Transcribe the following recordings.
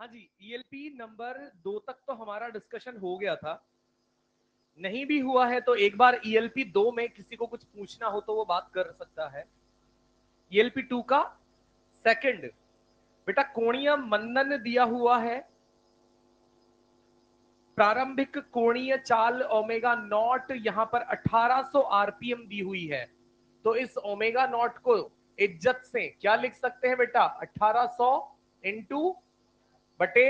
हाँ जी, ELP number 2 तक तो हमारा डिस्कशन हो गया था। नहीं भी हुआ है तो एक बार ईएलपी 2 में किसी को कुछ पूछना हो तो वो बात कर सकता है। ईएलपी 2 का सेकंड, बेटा कोणीय मंदन दिया हुआ है, प्रारंभिक कोणीय चाल ओमेगा नॉट यहां पर 1800 आरपीएम दी हुई है। तो इस ओमेगा नॉट को इज्जत से क्या लिख सकते हैं बेटा, 1800 इंटू बटे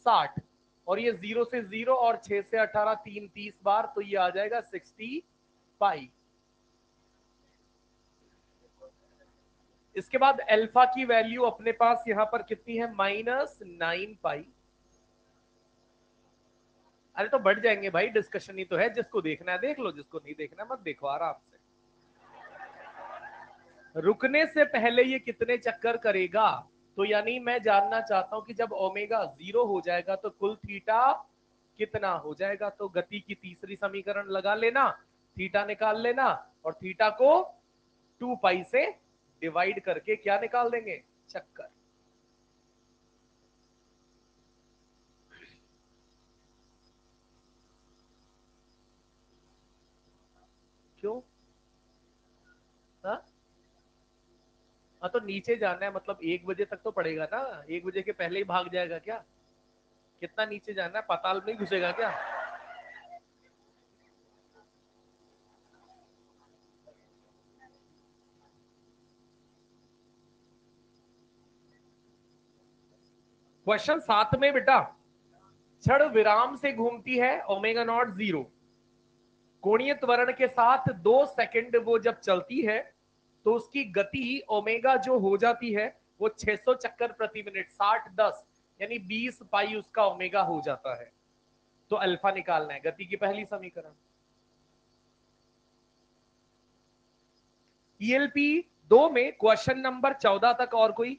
60, और ये 0 से 0 और 6 से 18 30 बार, तो ये आ जाएगा 65। इसके बाद अल्फा की वैल्यू अपने पास यहां पर कितनी है, -9 पाई। अरे तो बढ़ जाएंगे भाई, डिस्कशन ही तो है, जिसको देखना है देख लो, जिसको नहीं देखना मत देखो, आराम से। रुकने से पहले ये कितने चक्कर करेगा, तो यानी मैं जानना चाहता हूं कि जब ओमेगा 0 हो जाएगा तो कुल थीटा कितना हो जाएगा। तो गति की तीसरी समीकरण लगा लेना, थीटा निकाल लेना, और थीटा को 2 पाई से डिवाइड करके क्या निकाल देंगे, चक्कर। क्यों? हाँ हाँ, तो नीचे जाना है मतलब 1 बजे तक तो पड़ेगा ना, 1 बजे के पहले ही भाग जाएगा क्या? कितना नीचे जाना है, पाताल में नहीं घुसेगा क्या? क्वेश्चन 7 में बेटा, क्षण विराम से घूमती है ओमेगा नॉट 0, कोणीय त्वरण के साथ 2 सेकंड वो जब चलती है तो उसकी गति ओमेगा जो हो जाती है वो 600 चक्कर प्रति मिनट, 60-10 यानी 20 पाई उसका ओमेगा हो जाता है। तो अल्फा निकालना है, गति की पहली समीकरण। ईएलपी 2 में क्वेश्चन नंबर 14 तक और कोई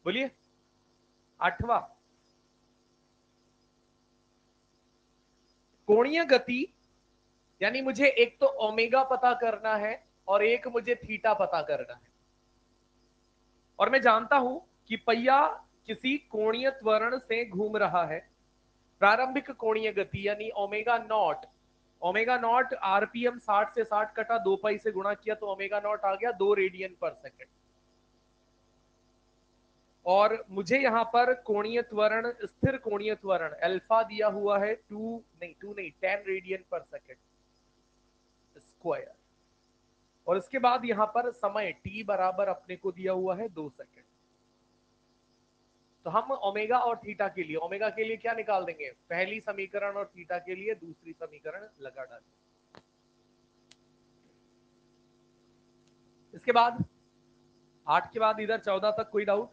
बोलिए। 8वां, कोणीय गति, यानी मुझे एक तो ओमेगा पता करना है और एक मुझे थीटा पता करना है, और मैं जानता हूं कि पहिया किसी कोणीय त्वरण से घूम रहा है। प्रारंभिक कोणीय गति यानी omega naught, omega naught RPM 60 से 60 कटा 2 पाई से गुणा किया तो ओमेगा नॉट आ गया 2 रेडियन पर सेकंड। और मुझे यहां पर कोणीय त्वरण, स्थिर कोणीय त्वरण अल्फा दिया हुआ है 2 नहीं 10 रेडियन पर सेकंड स्क्वायर। और इसके बाद यहां पर समय टी बराबर अपने को दिया हुआ है 2 सेकंड। तो हम ओमेगा और थीटा के लिए, ओमेगा के लिए क्या निकाल देंगे, पहली समीकरण, और थीटा के लिए दूसरी समीकरण लगा डालेंगे। इसके बाद 8 के बाद इधर 14 तक कोई डाउट?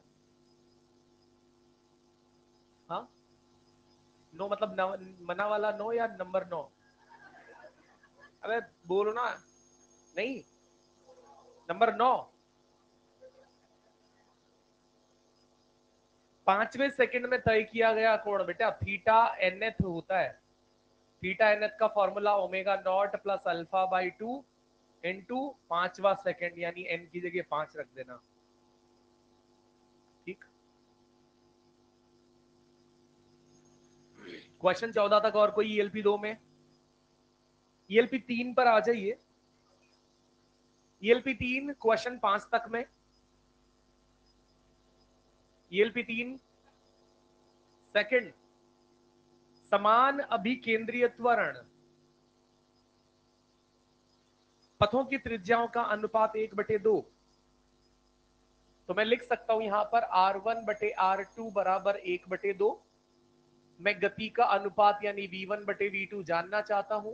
हाँ, नो मतलब मना वाला नो या नंबर 9? अबे बोलो ना। नहीं, नंबर 9 5वें सेकंड में तय किया गया कोण बेटा थीटा एनएथ होता है। थीटा एनएथ का formula omega naught plus alpha by 2 into 5वां सेकंड, यानी एन की जगह 5 रख देना। ठीक, क्वेश्चन 14 तक और कोई ईएलपी 2 में? ईएलपी 3 पर आ जाइए। ईएलपी 3 क्वेश्चन 5 तक में, ईएलपी 3 सेकंड, समान अभिकेंद्रीय त्वरण, पथों की त्रिज्याओं का अनुपात 1/2। तो मैं लिख सकता हूं यहां पर R1/R2 बराबर 1/2। मैं गति का अनुपात यानी V1/V2 जानना चाहता हूं।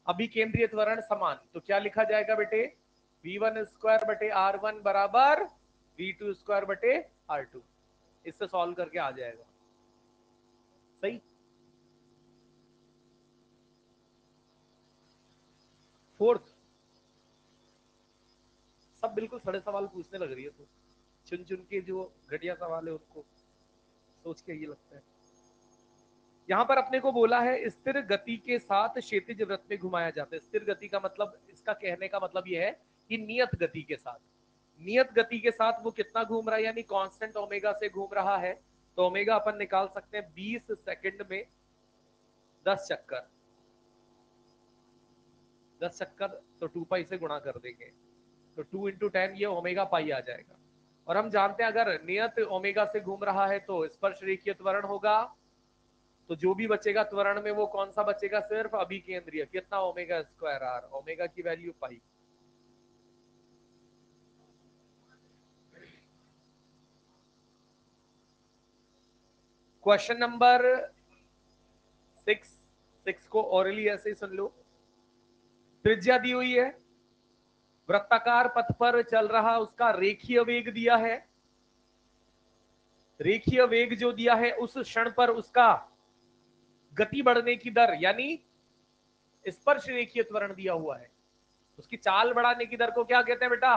अभिकेंद्रीय त्वरण समान, तो क्या लिखा जाएगा बेटे, V1²/R1 बराबर V2²/R2। इससे सॉल्व करके आ जाएगा सही। फोर्थ, सब बिल्कुल सड़े सवाल पूछने लग रही है, तो चुन चुन के जो घटिया सवाल है उसको सोच के ये लगता है। यहां पर अपने को बोला है स्थिर गति के साथ क्षैतिज वृत्त में घुमाया जाता है। स्थिर गति का मतलब, इसका कहने का मतलब यह है कि नियत गति के साथ, नियत गति के साथ वो कितना घूम रहा है, यानी कांस्टेंट ओमेगा से घूम रहा है, तो ओमेगा अपन निकाल सकते हैं 20 सेकंड में 10 चक्कर। 10 चक्कर तो 2 पाई से गुणा कर देंगे, तो 2 इंटू 10 ये ओमेगा पाई आ जाएगा। और हम जानते हैं अगर नियत ओमेगा से घूम रहा है तो स्पर्श रेखीय त्वरण होगा, तो जो भी बचेगा त्वरण में वो कौन सा बचेगा, सिर्फ अभिकेंद्रीय। कितना, ओमेगा स्क्वायर आर, ओमेगा की वैल्यू पाई। क्वेश्चन नंबर 6 को ओरली ऐसे ही सुन लो। त्रिज्या दी हुई है, वृत्ताकार पथ पर चल रहा उसका रेखीय वेग दिया है। रेखीय वेग जो दिया है उस क्षण पर उसका गति बढ़ने की दर यानी स्पर्श रेखीय त्वरण दिया हुआ है। उसकी चाल बढ़ाने की दर को क्या कहते हैं बेटा,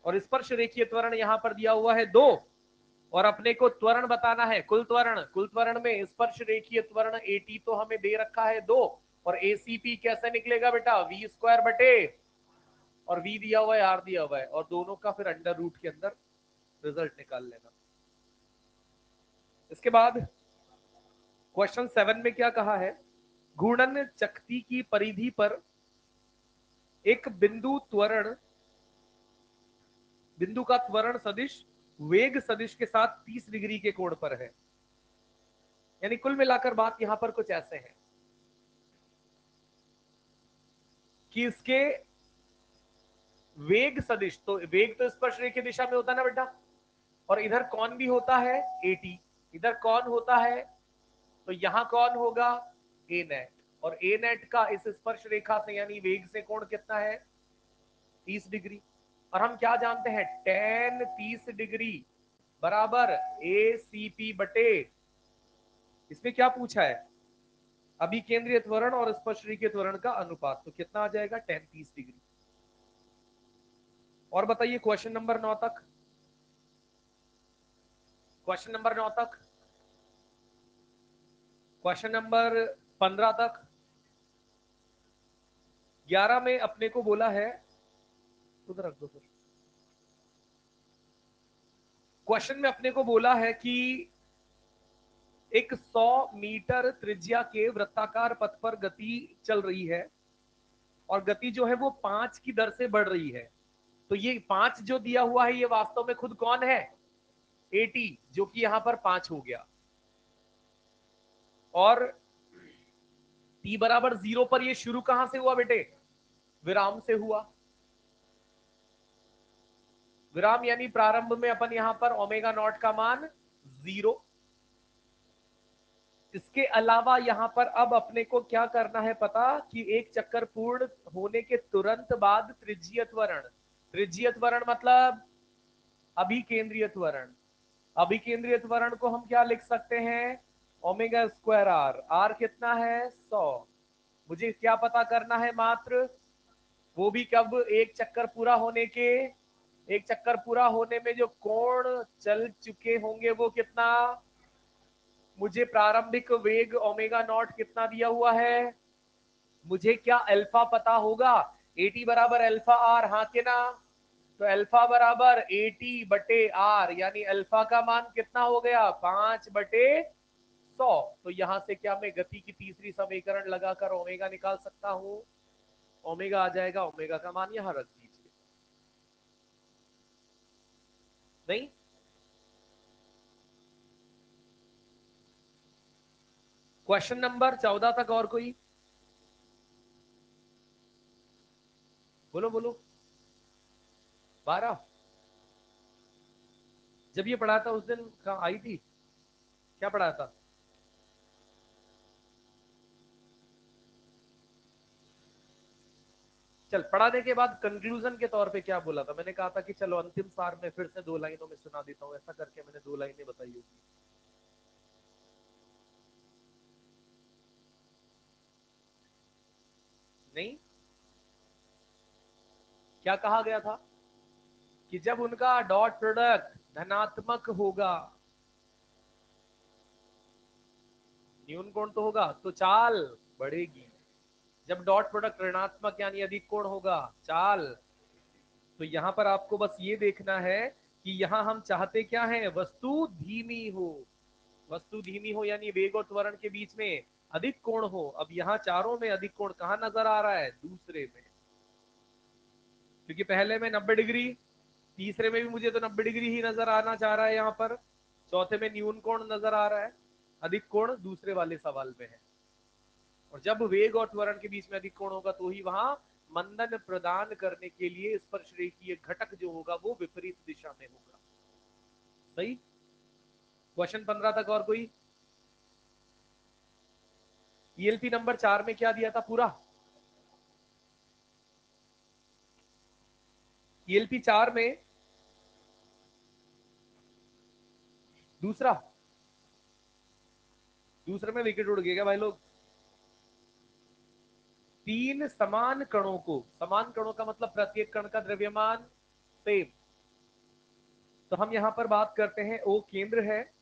और स्पर्श रेखीय त्वरण यहां पर दिया हुआ है 2, और अपने को त्वरण बताना है, कुल त्वरण। कुल त्वरण में स्पर्श रेखीय त्वरण एटी तो हमें दे रखा है 2, और एसीपी कैसे निकलेगा बेटा, वी स्क्वायर बटे, और वी दिया हुआ है, आर दिया हुआ है, और दोनों का फिर अंडर रूट के अंदर रिजल्ट निकाल लेना। इसके बाद क्वेश्चन 7 में क्या कहा है, घूर्णन चकती की परिधि पर एक बिंदु का त्वरण सदिश वेग सदिश के साथ 30 डिग्री के कोण पर है। यानी कुल मिलाकर बात यहां पर कुछ ऐसे है कि इसके वेग सदिश, तो वेग तो स्पर्श रेखीय दिशा में होता है ना बेटा, और इधर कौन भी होता है एटी, इधर कौन होता है, तो यहां कौन होगा ए नेट, और ए नेट का इस स्पर्श रेखा से यानी वेग से कोण कितना है 30 डिग्री। और हम क्या जानते हैं, टेन 30 डिग्री बराबर ए सी पी बटे, इसमें क्या पूछा है, अभिकेंद्रीय त्वरण और स्पर्श रेखीय त्वरण का अनुपात, तो कितना आ जाएगा 10 30 डिग्री। और बताइए क्वेश्चन नंबर 9 तक, क्वेश्चन नंबर 9 तक, क्वेश्चन नंबर 15 तक। 11 में अपने को बोला है, उधर रख दो सर। क्वेश्चन में अपने को बोला है कि एक 100 मीटर त्रिज्या के वृत्ताकार पथ पर गति चल रही है, और गति जो है वो 5 की दर से बढ़ रही है। तो ये 5 जो दिया हुआ है ये वास्तव में खुद कौन है, एटी, जो कि यहां पर 5 हो गया। और टी बराबर 0 पर ये शुरू कहां से हुआ बेटे, विराम से हुआ। विराम यानी प्रारंभ में अपन यहां पर ओमेगा नॉट का मान 0। इसके अलावा यहां पर अब अपने को क्या करना है पता, कि एक चक्कर पूर्ण होने के तुरंत बाद त्रिज्यीय त्वरण, त्रिज्यीय त्वरण मतलब अभिकेंद्रीय त्वरण, अभिकेंद्रीय त्वरण को हम क्या लिख सकते हैं, ओमेगा स्क्वायर आर, आर कितना है 100। मुझे क्या पता करना है मात्र, वो भी कब, एक चक्कर पूरा होने के, एक चक्कर पूरा होने में जो कोण चल चुके होंगे वो कितना, मुझे प्रारंभिक वेग ओमेगा नॉट कितना दिया हुआ है, मुझे क्या अल्फा पता होगा, एटी बराबर अल्फा आर, हाँ के ना, तो अल्फा बराबर एटी बटे आर, यानी अल्फा का मान कितना हो गया 5/100। तो यहां से क्या मैं गति की तीसरी समीकरण लगाकर ओमेगा निकाल सकता हूं, ओमेगा आ जाएगा, ओमेगा का मान यहां रख दीजिए। नहीं, क्वेश्चन नंबर 14 तक और कोई, बोलो बोलो। 12, जब ये पढ़ा था उस दिन कहाँ आई थी, क्या पढ़ा था, चल पढ़ाने के बाद कंक्लूजन के तौर पे क्या बोला था, मैंने कहा था कि चलो अंतिम सार में फिर से 2 लाइनों में सुना देता हूं, ऐसा करके मैंने 2 लाइनें बताई होगी। नहीं, क्या कहा गया था कि जब उनका डॉट प्रोडक्ट धनात्मक होगा, न्यून कोण तो होगा तो चाल बढ़ेगी, जब डॉट प्रोडक्ट ऋणात्मक यानी अधिक कोण होगा चाल, तो यहां पर आपको बस ये देखना है कि यहां हम चाहते क्या है, वस्तु धीमी हो। वस्तु धीमी हो यानी वेग और त्वरण के बीच में अधिक कोण हो। अब यहाँ चारों में अधिक कोण कहाँ नजर आ रहा है, दूसरे में, क्योंकि पहले में 90 डिग्री, तीसरे में भी मुझे तो 90 डिग्री ही नजर आना चाह रहा है यहाँ पर, चौथे में न्यून कोण नजर आ रहा है, अधिक कोण दूसरे वाले सवाल में है। और जब वेग और त्वरण के बीच में अधिक कोण होगा तो ही वहां मंदन प्रदान करने के लिए स्पर्श रेखीय घटक जो होगा वो विपरीत दिशा में होगा। सही। क्वेश्चन 15 तक और कोई? ईएलपी नंबर 4 में क्या दिया था पूरा? ईएलपी 4 में दूसरा, दूसरे में विकेट उड़ गया भाई लोग। तीन समान कणों को, समान कणों का मतलब प्रत्येक कण का द्रव्यमान सेम। तो हम यहां पर बात करते हैं, ओ केंद्र है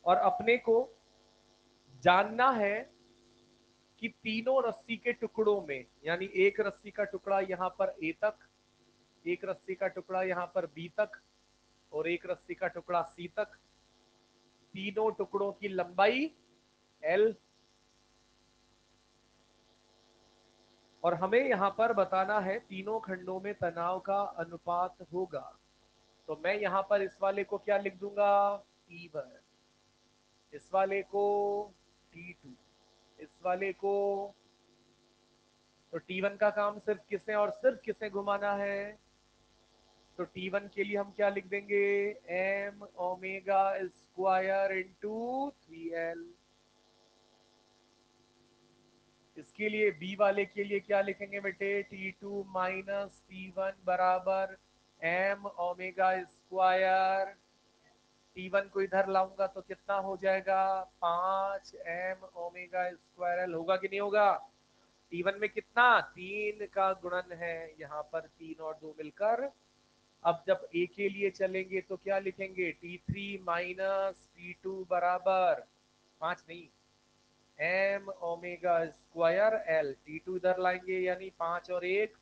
और अपने को जानना है कि तीनों रस्सी के टुकड़ों में, यानी एक रस्सी का टुकड़ा यहां पर ए तक, एक रस्सी का टुकड़ा यहां पर बी तक और एक रस्सी का टुकड़ा सी तक, तीनों टुकड़ों की लंबाई एल। और हमें यहां पर बताना है तीनों खंडों में तनाव का अनुपात होगा। तो मैं यहां पर इस वाले को क्या लिख दूंगा, T1, इस वाले को T2, इस वाले को। तो T1 का काम सिर्फ किसे और सिर्फ किसे घुमाना है, तो T1 के लिए हम क्या लिख देंगे, m omega square into 3l। इसके लिए बी वाले के लिए क्या लिखेंगे बेटे, T2 माइनस T1 बराबर m ओमेगा स्क्वायर। T1 को इधर लाऊंगा तो कितना हो जाएगा, 5m ओमेगा स्क्वायर एल। होगा कि नहीं होगा? T1 में कितना, 3 का गुणन है, यहाँ पर 3 और 2 मिलकर। अब जब ए के लिए चलेंगे तो क्या लिखेंगे, T3 माइनस T2 बराबर 5 नहीं, m omega square L. T2 इधर लाएंगे यानी 5 और 1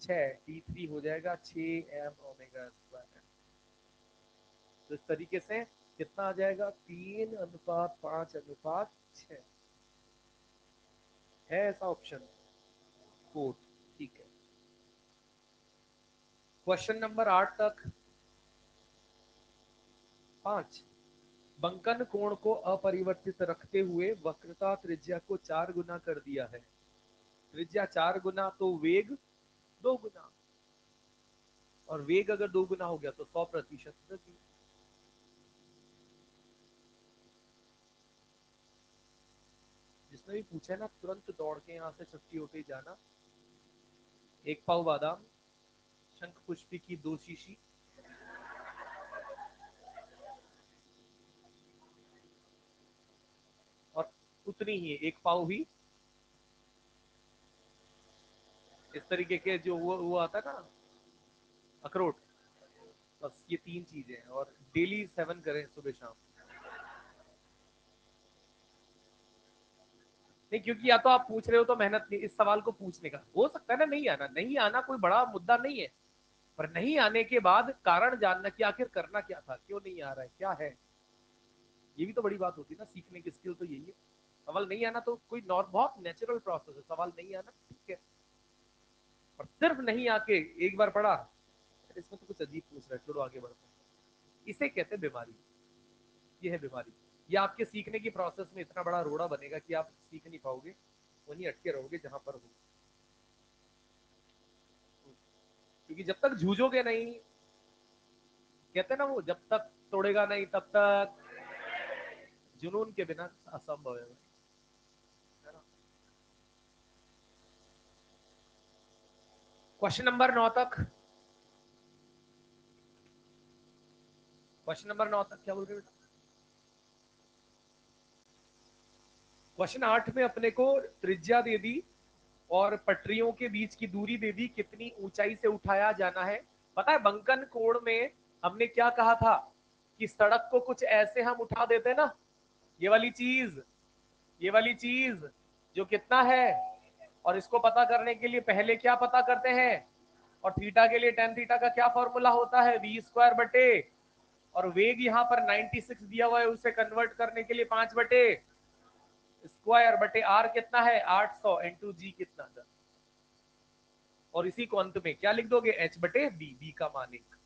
6, T3 हो जाएगा 6m ओमेगा स्क्वायर। तो इस तरीके से कितना आ जाएगा, 3:5:6 है ऐसा ऑप्शन 4। ठीक है। क्वेश्चन नंबर 8 तक 5, बंकन कोण को अपरिवर्तित रखते हुए वक्रता त्रिज्या को 4 गुना कर दिया है। त्रिज्या 4 गुना तो वेग 2 गुना, और वेग अगर 2 गुना हो गया तो 100% गति। जिसने भी पूछा है ना, तुरंत दौड़ के यहाँ से छुट्टी होते ही जाना। एक पाव बादाम, शंख पुष्पी की 2 शीशी, और उतनी ही एक पाव भी इस तरीके के जो वो आता है ना, अखरोट। बस ये 3 चीजें हैं, और डेली 7 करें सुबह शाम। नहीं, क्योंकि या तो आप पूछ रहे हो तो मेहनत नहीं, इस सवाल को पूछने का हो सकता है ना, नहीं आना, नहीं आना कोई बड़ा मुद्दा नहीं है, पर नहीं आने के बाद कारण जानना कि आखिर करना क्या था, क्यों नहीं आ रहा है, क्या है, ये भी तो बड़ी बात होती है ना, सीखने की स्किल तो यही है। सवाल नहीं आना तो कोई बहुत नेचुरल प्रोसेस है, सवाल नहीं आना ठीक है, और सिर्फ नहीं आके एक बार पढ़ा, इसमें तो कुछ अजीब पूछ रहा है, छोड़ो आगे बढ़ते हैं। इसे कहते हैं बीमारी, ये है बीमारी। ये आपके सीखने की प्रोसेस में इतना बड़ा रोड़ा बनेगा कि आप सीख नहीं पाओगे, वहीं अटके रहोगे जहां पर हो। क्योंकि जब तक जूझोगे नहीं, कहते हैं ना वो, जब तक तोड़ेगा नहीं तब तक जुनून के बिना असंभव है ना। क्वेश्चन नंबर 9 तक, क्वेश्चन नंबर 9 तक क्या बोल रहे हो? क्वेश्चन 8 में अपने को त्रिज्या दे दी और पटरियों के बीच की दूरी दे दी, कितनी ऊंचाई से उठाया जाना है। पता है बंकन कोण में हमने क्या कहा था, कि सड़क को कुछ ऐसे हम उठा देते ना, ये वाली चीज, ये वाली चीज जो कितना है, और इसको पता करने के लिए पहले क्या पता करते हैं, और थीटा के लिए टेन थीटा का क्या फॉर्मूला होता है, वी स्क्वायर बटे, और वेग यहाँ पर 96 दिया हुआ है, उसे कन्वर्ट करने के लिए 5 बटे स्क्वायर बटे आर कितना है 800 इंटू जी कितना 10, और इसी को अंत में क्या लिख दोगे एच बटे बी, बी का मान 1,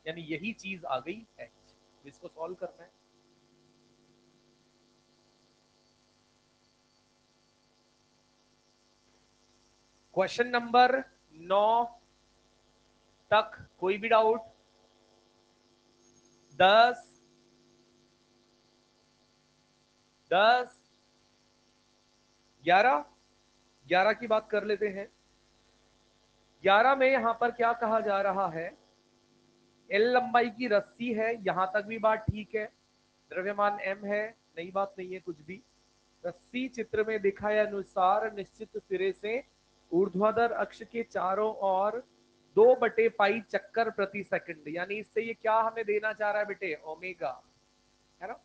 यानी यही चीज आ गई एच। इसको सॉल्व करना है। क्वेश्चन नंबर 9 तक कोई भी डाउट? 10 10 11 11 की बात कर लेते हैं। 11 में यहां पर क्या कहा जा रहा है, एल लंबाई की रस्सी है, यहां तक भी बात ठीक है, द्रव्यमान एम है, नई बात नहीं है कुछ भी। रस्सी चित्र में दिखाए अनुसार निश्चित सिरे से ऊर्ध्वाधर अक्ष के चारों ओर 2/पाई चक्कर प्रति सेकंड, यानी इससे ये क्या हमें देना चाह रहा है बेटे, ओमेगा, है ना।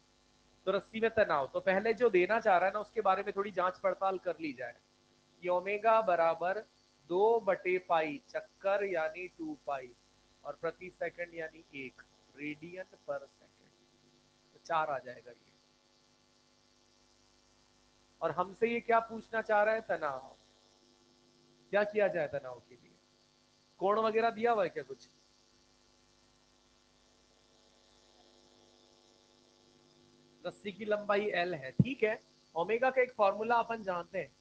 तो रस्सी में तनाव, तो पहले जो देना चाह रहा है ना उसके बारे में थोड़ी जांच पड़ताल कर ली जाए। ये ओमेगा बराबर 2/पाई चक्कर यानी 2 पाई, और प्रति सेकंड यानी 1 रेडियन पर सेकंड, तो 4 आ जाएगा ये। और हमसे ये क्या पूछना चाह रहा है, तनाव, क्या किया जाए तनाव के लिए, कोण वगैरह दिया हुआ है क्या कुछ? रस्सी की लंबाई एल है, ठीक है। ओमेगा का एक फॉर्मूला अपन जानते हैं,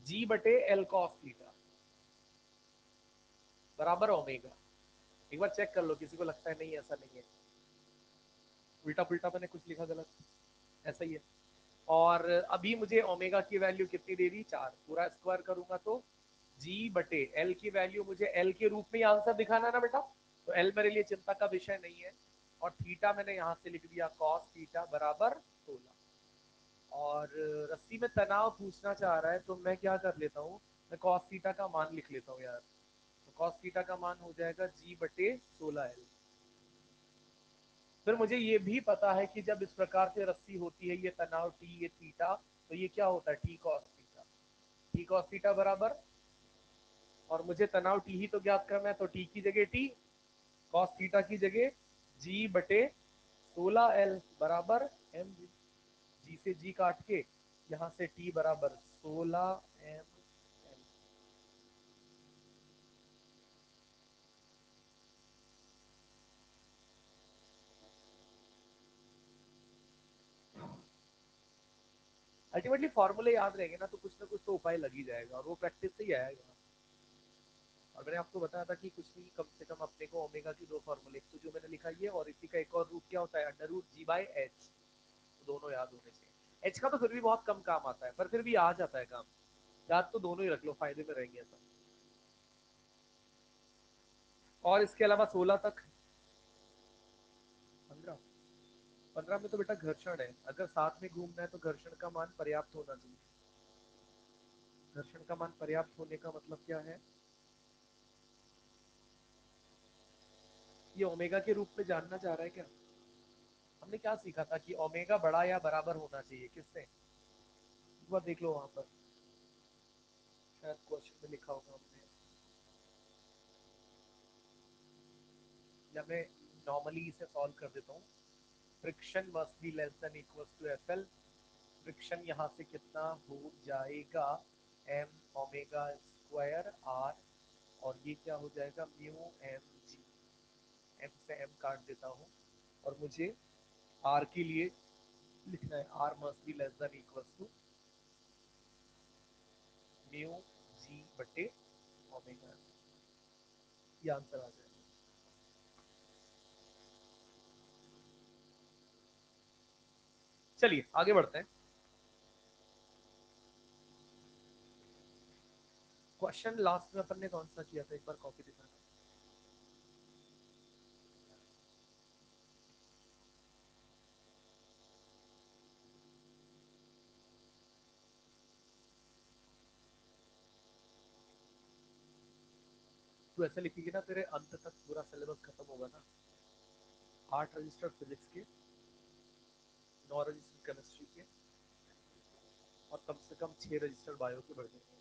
जी बटे एल कॉस थीटा बराबर ओमेगा। एक बार चेक कर लो, किसी को लगता है नहीं ऐसा नहीं है, उल्टा पुल्टा मैंने कुछ लिखा गलत, ऐसा ही है। और अभी मुझे ओमेगा की वैल्यू कितनी दे दी, 4, पूरा स्क्वायर करूंगा तो जी बटे एल की वैल्यू मुझे एल के रूप में आंसर दिखाना है ना बेटा, तो एल मेरे लिए चिंता का विषय नहीं है। और थीटा मैंने यहां से लिख दिया कॉस थीटा बराबर 16। और रस्सी में तनाव पूछना चाह रहा है, तो मैं क्या कर लेता हूँ, मैं कॉस थीटा का मान लिख लेता हूँ यार। तो कॉस थीटा का मान हो जाएगा जी बटे 16 एल। फिर मुझे ये भी पता है कि जब इस प्रकार से रस्सी होती है, ये तनाव टी, ये थीटा, तो ये क्या होता है T cos theta, T cos theta बराबर, और मुझे तनाव टी ही तो ज्ञात करना है, तो टी की जगह टी, कॉस थीटा की जगह जी बटे 16 एल बराबर एम जी। जी से जी काट के यहां से टी बराबर 16 एम। अल्टीमेटली फॉर्मूले याद रहेंगे ना, तो कुछ ना कुछ तो उपाय लग ही जाएगा, और वो प्रैक्टिस से ही आएगा। और मैंने आपको बताया था कि कुछ नहीं, कम से कम अपने को ओमेगा की 2 फॉर्मूले, तो जो मैंने लिखा है, और इसी का एक और रूप क्या होता है, under root g by h, दोनों याद होने चाहिए। एच का तो फिर भी बहुत कम काम आता है, पर फिर भी आ जाता है काम, याद तो दोनों ही रख लो, फायदे में रहेंगे सब। और इसके अलावा 16 तक, 15, 15 में तो बेटा घर्षण है, अगर साथ में घूमना है तो घर्षण का मान पर्याप्त होना चाहिए। घर्षण का मान पर्याप्त होने का मतलब क्या है, ये ओमेगा के रूप में जानना चाह रहा है क्या? हमने क्या सीखा था कि ओमेगा बड़ा या बराबर होना चाहिए किससे, एक बार देख लो वहां पर, शायद क्वेश्चन में लिखा होगा हमने, या मैं नॉर्मली इसे सॉल्व कर देता हूँ। Friction must be less than equal to f l, friction यहाँ से कितना हो जाएगा, एम ओमेगा स्क्वायर आर, और ये क्या हो जाएगा म्यू एम जी, एम से एम काट देता हूँ, और मुझे आर के लिए लिखना है, r must be less than equal to mu g बटे ओमेगा, ये आंसर आ जाएगा। चलिए आगे बढ़ते हैं। क्वेश्चन लास्ट में अपन ने कौन सा किया था, एक बार कॉपी दिखाना। तू ऐसे लिखेगी ना, तेरे अंत तक पूरा सिलेबस खत्म होगा ना, 8 रजिस्टर फिजिक्स के, 9 रजिस्टर केमिस्ट्री के, और कम से कम 6 रजिस्टर बायो के बढ़ जाएंगे।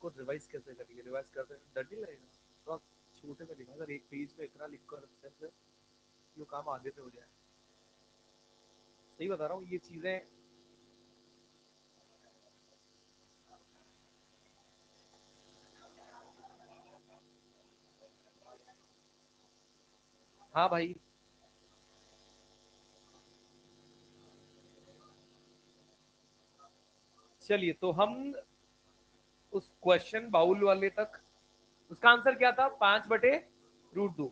इसको रिवाइज कैसे करेंगे, रिवाइज करते डर नहीं लगेगा? तो आप छोटे में लिखा, अगर एक पेज पे इतना लिख कर ये काम आगे पे हो जाए। सही बता रहा हूँ ये चीजें। हाँ भाई, चलिए तो हम उस क्वेश्चन बाउल वाले तक, उसका आंसर क्या था? 5/√2।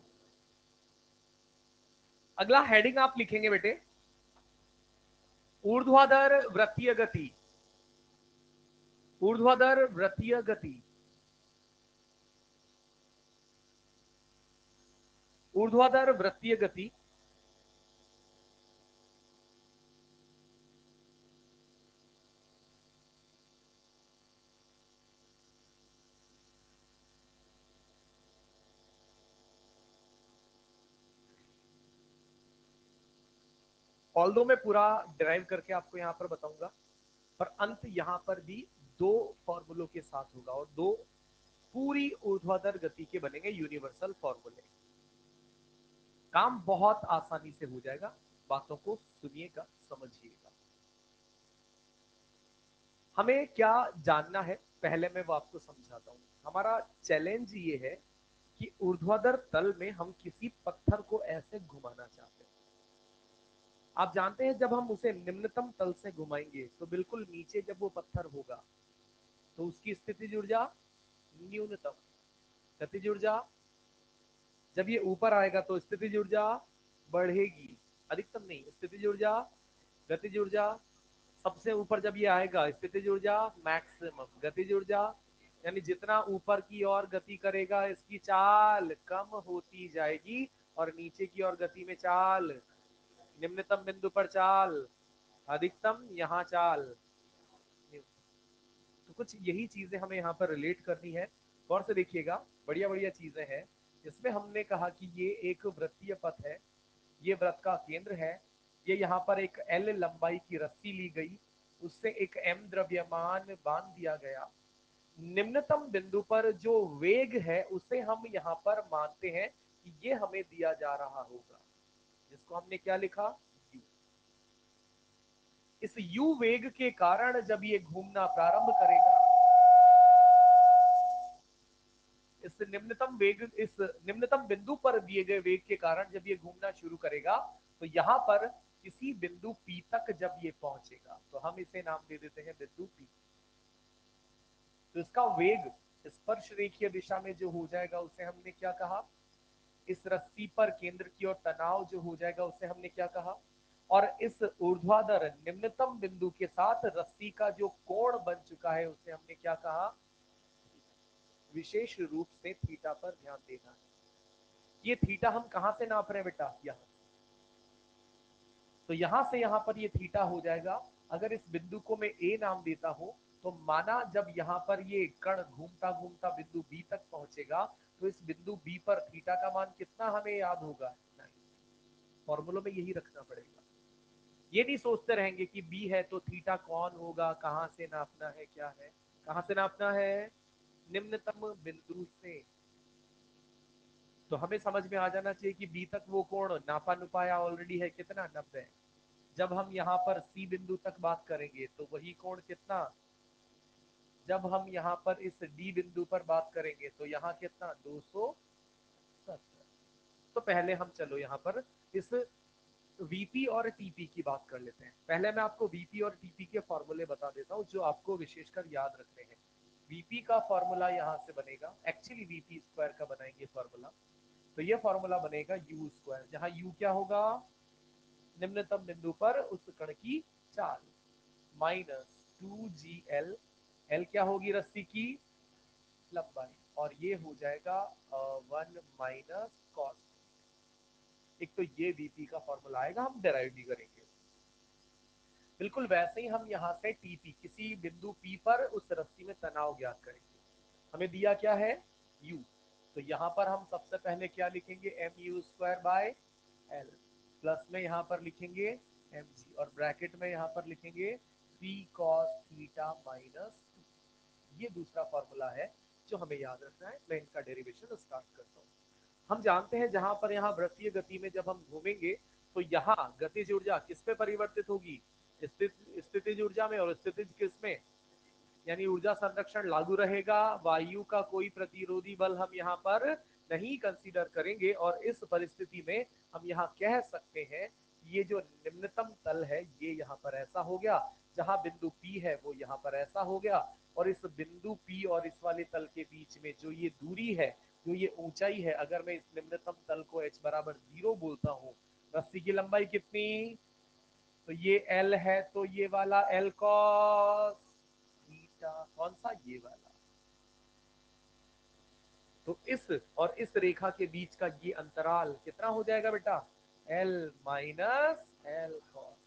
अगला हेडिंग आप लिखेंगे बेटे, ऊर्ध्वाधर वृत्तीय गति। ऊर्ध्वाधर वृत्तीय गति। ऊर्ध्वाधर वृत्तीय गति। ऑल्दो मैं पूरा ड्राइव करके आपको यहां पर बताऊंगा, पर अंत यहां पर भी दो फॉर्मूलों के साथ होगा और दो पूरी ऊर्ध्वाधर गति के बनेंगे यूनिवर्सल फॉर्मूले। काम बहुत आसानी से हो जाएगा, बातों को सुनिएगा, समझिएगा। हमें क्या जानना है पहले मैं वो आपको समझाता हूं। हमारा चैलेंज ये है कि ऊर्ध्वाधर तल में हम किसी पत्थर को ऐसे घुमाना चाहते हैं। आप जानते हैं जब हम उसे निम्नतम तल से घुमाएंगे तो बिल्कुल नीचे जब वो पत्थर होगा तो उसकी स्थितिज ऊर्जा न्यूनतम, गतिज ऊर्जा जब ये ऊपर आएगा तो स्थितिज ऊर्जा बढ़ेगी, अधिकतम नहीं, स्थितिज ऊर्जा, गतिज ऊर्जा। सबसे ऊपर जब ये आएगा स्थितिज ऊर्जा मैक्सिमम, गतिज ऊर्जा यानी जितना ऊपर की ओर गति करेगा इसकी चाल कम होती जाएगी और नीचे की ओर गति में चाल, निम्नतम बिंदु पर चाल अधिकतम, यहाँ चाल। तो कुछ यही चीजें हमें यहाँ पर रिलेट करनी है। गौर से देखिएगा, बढ़िया बढ़िया चीजें हैं। इसमें हमने कहा कि ये एक वृत्तीय पथ है, ये वृत्त का केंद्र है, ये यहाँ पर एक एल लंबाई की रस्सी ली गई, उससे एक एम द्रव्यमान बांध दिया गया। निम्नतम बिंदु पर जो वेग है उसे हम यहाँ पर मानते हैं कि ये हमें दिया जा रहा होगा, जिसको हमने क्या लिखा, u। इस u वेग के कारण जब ये घूमना प्रारंभ करेगा, इस निम्नतम बिंदु पर दिए गए वेग के कारण जब ये घूमना शुरू करेगा तो यहाँ पर किसी बिंदु P तक जब ये पहुंचेगा तो हम इसे नाम दे देते हैं बिंदु P। तो इसका वेग स्पर्श रेखीय दिशा में जो हो जाएगा उसे हमने क्या कहा, इस रस्सी पर केंद्र की ओर तनाव जो हो जाएगा उसे हमने क्या कहा, और इस ऊर्ध्वाधर निम्नतम बिंदु के साथ रस्सी का जो कोण बन चुका है उसे हमने क्या कहा, विशेष रूप से थीटा पर ध्यान देना है। ये थीटा हम कहां से नाप रहे हैं बेटा, यहां। तो यहां से यहां पर ये थीटा हो जाएगा। अगर इस बिंदु को मैं ए नाम देता हूं तो माना जब यहां पर ये कण घूमता घूमता बिंदु बी तक पहुंचेगा तो इस बिंदु बी पर थीटा का मान कितना हमें याद होगा, फॉर्मूलों में यही रखना पड़ेगा। ये नहीं सोचते रहेंगे कि बी है तो थीटा कौन होगा, कहां से नापना है, क्या है, कहां से नापना है, निम्नतम बिंदु से। तो हमें समझ में आ जाना चाहिए कि बी तक वो कोण नापा नुपाया ऑलरेडी है, कितना, 90। जब हम यहाँ पर सी बिंदु तक बात करेंगे तो वही कोण कितना, जब हम यहाँ पर इस डी बिंदु पर बात करेंगे तो यहाँ कितना, 270। तो पहले हम चलो यहाँ पर इस वीपी और टीपी की बात कर लेते हैं। पहले मैं आपको वीपी और टीपी के फॉर्मूले बता देता हूँ जो आपको विशेषकर याद रखने हैं। वीपी का फॉर्मूला यहाँ से बनेगा, एक्चुअली वीपी स्क्वायर का बनाएंगे फॉर्मूला। तो ये फॉर्मूला बनेगा यू स्क्वायर, जहां यू क्या होगा, निम्नतम बिंदु पर उस कण की चाल, -2gl, एल क्या होगी, रस्सी की लंबाई, और ये हो जाएगा 1 - cos। एक तो ये वीपी का फॉर्मूला आएगा, हम डेराइव भी करेंगे। बिल्कुल वैसे ही हम यहाँ से टीपी, किसी बिंदु पी पर उस रस्सी में तनाव ज्ञात करेंगे। हमें दिया क्या है, यू। तो यहाँ पर हम सबसे पहले क्या लिखेंगे, m u square by l, plus में यहाँ पर लिखेंगे एम जी, और ब्रैकेट में यहाँ पर लिखेंगे 3 cos थीटा -2। ये दूसरा फॉर्मूला है जो हमें याद रखना है। मैं इनका डेरिवेशन स्टार्ट करता हूँ। हम जानते हैं जहां पर यहाँ वृत्तीय गति में जब हम घूमेंगे तो यहाँ गतिज ऊर्जा किस पे परिवर्तित होगी, स्थितिज ऊर्जा में, और स्थितिज किस में, यानी ऊर्जा संरक्षण लागू रहेगा, वायु का कोई प्रतिरोधी बल हम यहाँ पर नहीं कंसीडर करेंगे। और इस परिस्थिति में हम यहाँ कह सकते हैं ये जो निम्नतम तल है ये यहाँ पर ऐसा हो गया, जहां बिंदु P है वो यहाँ पर ऐसा हो गया, और इस बिंदु P और इस वाले तल के बीच में जो ये दूरी है, जो ये ऊंचाई है, अगर मैं इस निम्नतम तल को h बराबर 0 बोलता हूँ, रस्सी की लंबाई कितनी, तो ये L है, तो ये वाला L cos थीटा, कौन सा, ये वाला। तो इस और इस रेखा के बीच का ये अंतराल कितना हो जाएगा बेटा, L माइनस L cos।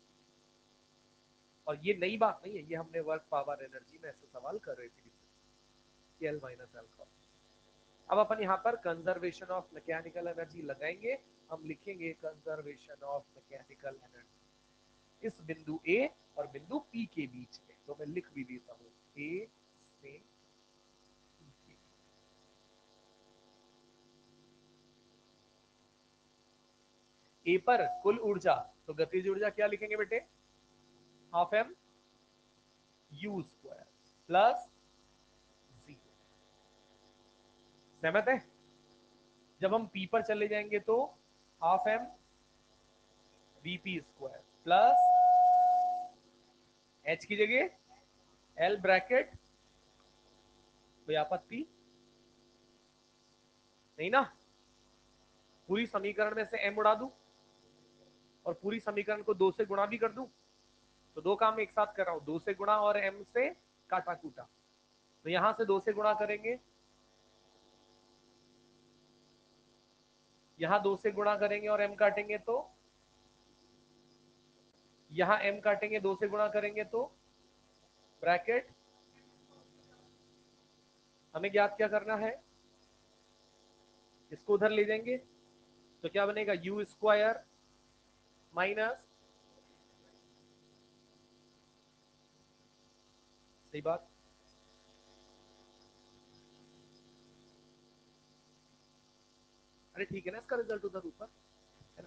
और ये नई बात नहीं है, ये हमने वर्क पावर एनर्जी में ऐसे सवाल कर रहे थे, L माइनस L cos। अब अपन यहाँ पर कंजर्वेशन ऑफ मैकेनिकल एनर्जी लगाएंगे। हम लिखेंगे कंजर्वेशन ऑफ मैकेनिकल एनर्जी इस बिंदु A और बिंदु P के बीच में, तो मैं लिख भी देता हूँ A से ए पर कुल ऊर्जा, तो गतिज ऊर्जा क्या लिखेंगे बेटे, half m u square plus 0। सहमत है। जब हम पी पर चले जाएंगे तो half m BP square plus h की जगह एल ब्रैकेट, कोई आपत्ति नहीं ना, पूरी समीकरण में से एम उड़ा दूं और पूरी समीकरण को 2 से गुणा भी कर दूं, तो दो काम एक साथ कर रहा हूं, 2 से गुणा और एम से काटा कूटा। तो यहां से 2 से गुणा करेंगे, यहां 2 से गुणा करेंगे और एम काटेंगे तो, यहां एम काटेंगे 2 से गुणा करेंगे तो ब्रैकेट, हमें ज्ञात क्या करना है, इसको उधर ले जाएंगे तो क्या बनेगा, यू स्क्वायर माइनस, सही बात, अरे ठीक है ना, इसका रिजल्ट उधर ऊपर,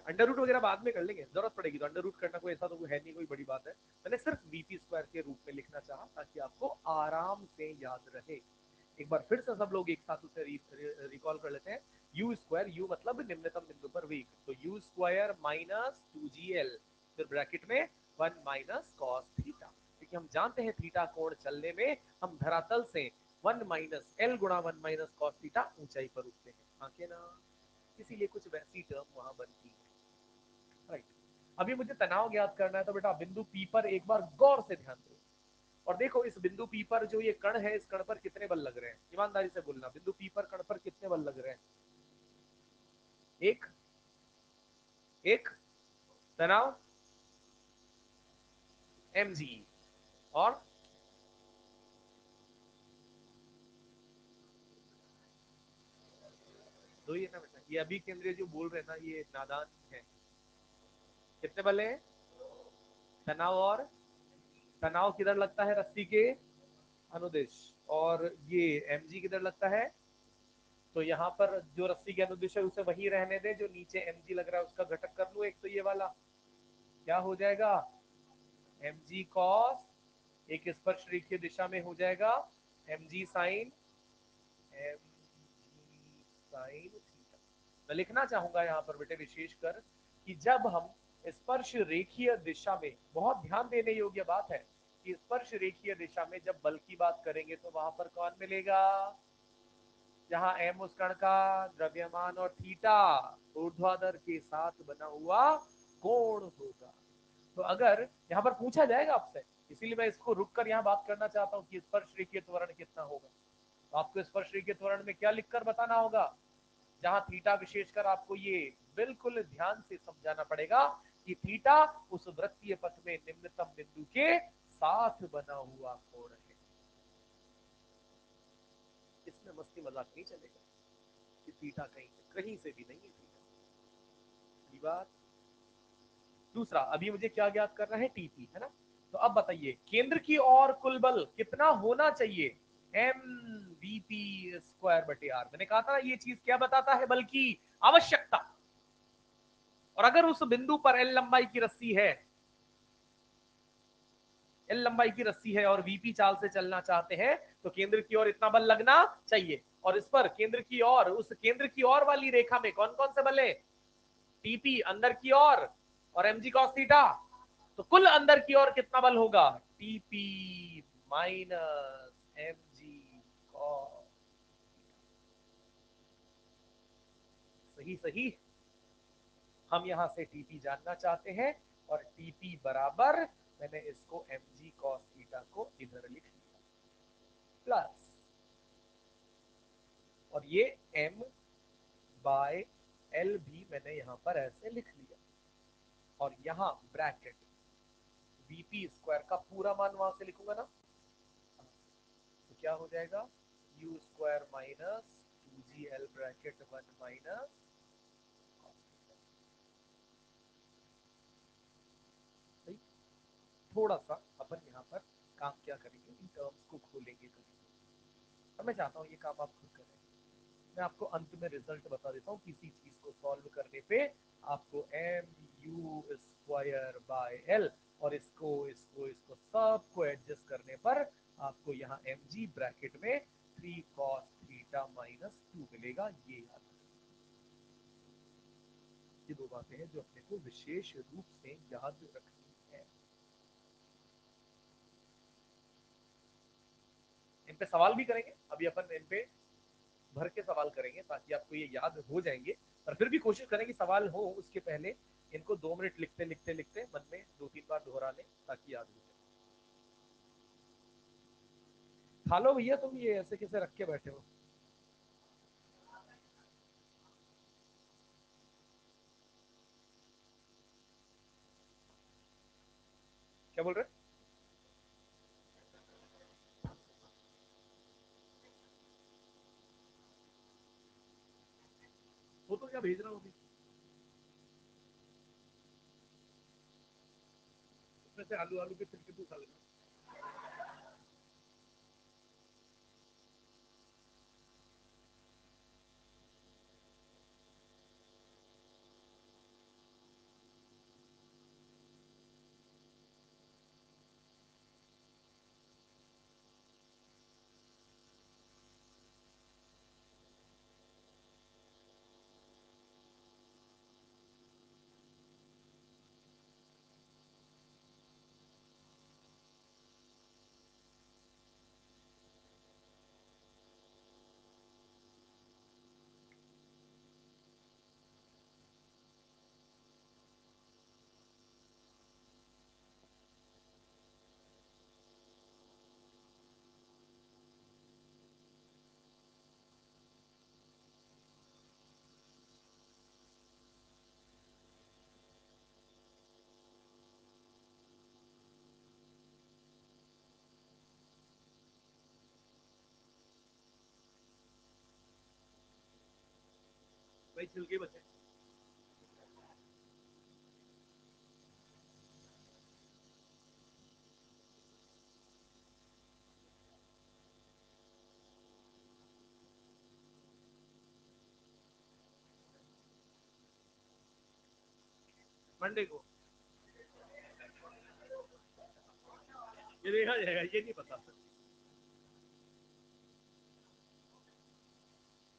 अंडर रूट वगैरह बाद में कर लेंगे, जरूरत पड़ेगी तो अंडर रूट करना कोई ऐसा तो है नहीं, कोई बड़ी बात है। मैंने सिर्फ वीपी स्क्वायर के रूप में लिखना चाहा ताकि आपको आराम से याद रहे। एक बार फिर से सब लोग एक साथ उसे रिकॉल कर लेते हैं। यू स्क्वायर, यू मतलब निम्नतम बिंदु पर वेग, तो यू स्क्वायर माइनस 2gl, फिर ब्रैकेट में 1 माइनस कॉस थीटा, क्योंकि हम जानते हैं थीटा कोण चलने में हम धरातल से 1 माइनस एल गुणा 1 माइनस कॉस थीटा ऊंचाई पर उठते हैं, हाँ के ना, इसीलिए कुछ वैसी टर्म वहां बनती है, राइट। अभी मुझे तनाव ज्ञात करना है, तो बेटा बिंदु पी पर एक बार गौर से ध्यान दो और देखो इस बिंदु पी पर जो ये कण है, इस कण पर कितने बल लग रहे हैं, ईमानदारी से बोलना, बिंदु पी पर कण पर कितने बल लग रहे हैं, एक, एक तनाव mg, और दो ही है ना बेटा, ये अभी केंद्रीय जो बोल रहे हैं ना ये नादान है। कितने बल है, तनाव, और तनाव किधर लगता है, रस्सी के अनुदिश, और ये mg किधर लगता है, तो यहाँ पर जो रस्सी के अनुदिश है उसे वही रहने दे, जो नीचे mg लग रहा है उसका घटक कर लो एक, तो ये वाला क्या हो जाएगा, mg cos, एक स्पर्श रेखीय दिशा में हो जाएगा mg sin, थीटा। मैं लिखना चाहूंगा यहाँ पर बेटे विशेषकर कि जब हम स्पर्श रेखीय दिशा में, बहुत ध्यान देने योग्य बात है कि स्पर्श रेखीय दिशा में जब बल की बात करेंगे तो वहां पर कौन मिलेगा, जहां एम उस कण का द्रव्यमान और थीटा ऊर्ध्वाधर के साथ बना हुआ कोण होगा। तो अगर यहाँ पर पूछा जाएगा आपसे, इसीलिए मैं इसको रुक कर यहाँ बात करना चाहता हूँ कि स्पर्श रेखीय त्वरण कितना होगा, तो आपको स्पर्श रेखीय त्वरण में क्या लिखकर बताना होगा, जहां थीटा, विशेषकर आपको ये बिल्कुल ध्यान से समझाना पड़ेगा कि थीटा उस वृत्तीय पथ में निम्नतम बिंदु के साथ बना हुआ कोण है। इसमें मस्ती मजाक नहीं चलेगा कि थीटा कहीं कहीं से भी नहीं है थीटा, बात। दूसरा, अभी मुझे क्या ज्ञात करना है, टीपी, है ना। तो अब बताइए केंद्र की ओर कुल बल कितना होना चाहिए, एम वीपी स्क्वायर बटे आर। मैंने कहा था ये चीज क्या बताता है, बल्कि आवश्यकता। और अगर उस बिंदु पर एल लंबाई की रस्सी है, एल लंबाई की रस्सी है और वीपी चाल से चलना चाहते हैं, तो केंद्र की ओर इतना बल लगना चाहिए। और इस पर केंद्र की ओर, उस केंद्र की ओर वाली रेखा में कौन कौन से बल है? टीपी अंदर की ओर और एमजी कॉस थीटा। तो कुल अंदर की ओर कितना बल होगा? TP minus MG cos. सही सही। हम यहां से टीपी जानना चाहते हैं, और टीपी बराबर, मैंने इसको एमजी कॉस थीटा को इधर लिख लिया, प्लस, और ये एम बाय एल भी मैंने यहां पर ऐसे लिख लिया, और यहां ब्रैकेट वीपी स्क्वायर का पूरा मान वहां से लिखूंगा ना, तो क्या हो जाएगा? You square minus 2gl bracket 1 minus, थोड़ा सा अपन यहाँ पर काम क्या करेंगे, इन टर्म्स को खोलेंगे कभी। और मैं चाहता हूँ ये काम आप खुद करें। मैं आपको अंत में रिजल्ट बता देता हूँ किसी चीज को सॉल्व करने पे। आपको m u square by l, और इसको इसको इसको सबको एडजस्ट करने पर आपको यहाँ एम जी ब्रैकेट में 3 cos थीटा माइनस 2 मिलेगा। ये याद, ये दो बातें हैं जो अपने को विशेष रूप से याद रखनी है। इन पे सवाल भी करेंगे अभी अपन, इन पे भर के सवाल करेंगे ताकि आपको ये याद हो जाएंगे। पर फिर भी कोशिश करें कि सवाल हो उसके पहले इनको 2 मिनट लिखते लिखते लिखते मन में 2-3 बार दोहरा लें ताकि याद हो जाए। खा लो भैया, तुम ये ऐसे कैसे रख के बैठे हो? क्या बोल रहे? वो तो क्या भेज रहा हूँ अभी, उसमें से आलू आलू के छिलके तू खा लेना। भाई छिलके बचे। मंडे को ये देखा जाएगा, ये नहीं पता।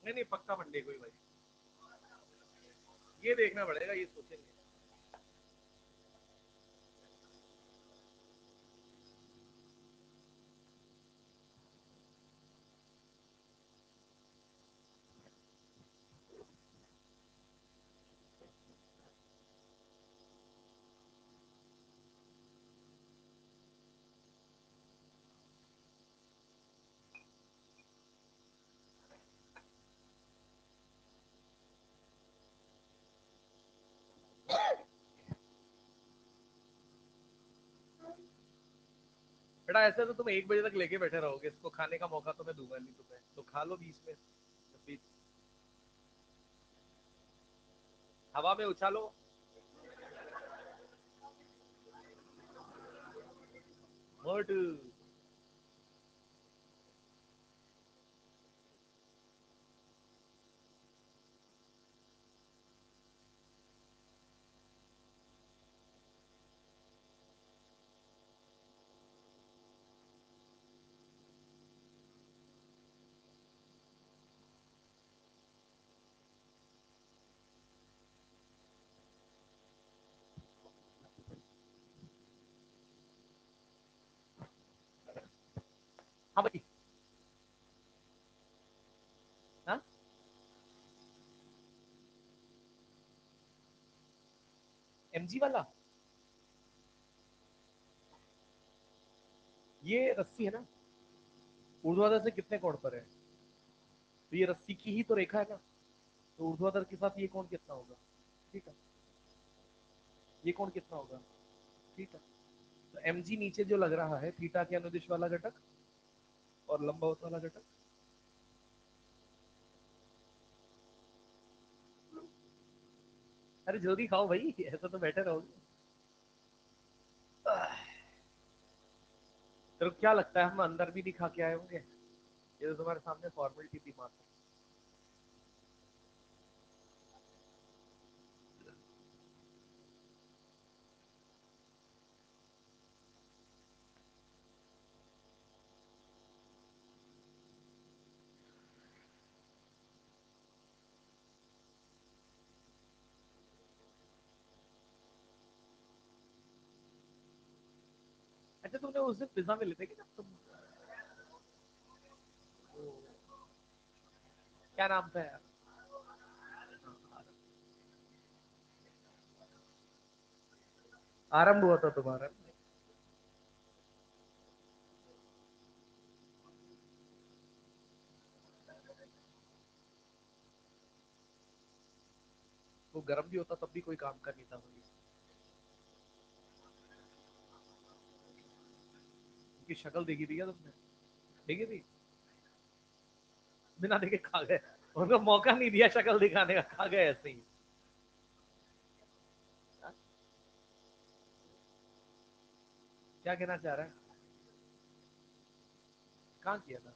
नहीं नहीं, पक्का मंडे को ही भाई। ये देखना पड़ेगा, ये सोचेंगे। बेटा ऐसे तो तुम 1 बजे तक लेके बैठे रहोगे, इसको खाने का मौका तो मैं दूंगा नहीं तुम्हें, तो खा लो बीच में, बीच हवा में उछालो। मोटू हाँ भाई। हाँ, एमजी वाला, ये रस्सी है ना, ऊर्ध्वाधर से कितने कोण पर है? तो ये रस्सी की ही तो रेखा है ना, तो ऊर्ध्वाधर के साथ ये कोण कितना होगा? ठीक है, ये कोण कितना होगा? ठीक है, तो एम जी नीचे जो लग रहा है थीटा के अनुदिश वाला घटक और लंबवत वाला घटक। अरे जल्दी खाओ भाई, ऐसा तो बैठे रहोगे। तेरे को क्या लगता है हम अंदर भी दिखा के आए होंगे? ये तो तुम्हारे सामने फॉर्मेलिटी थी मात्र। अच्छा, तुमने उस दिन पिज्जा मिले थे कि ना तुम? क्या नाम था यार? आरंभ हुआ था तुम्हारा। वो गर्म भी होता तब भी कोई काम का नहीं था भाई। उनकी शक्ल देखी थी क्या तुमने? देखी थी? बिना देखे खा गए। उनको मौका नहीं दिया शक्ल दिखाने का, खा गए ऐसे ही। हाँ? क्या कहना चाह रहा है? कहाँ किया था?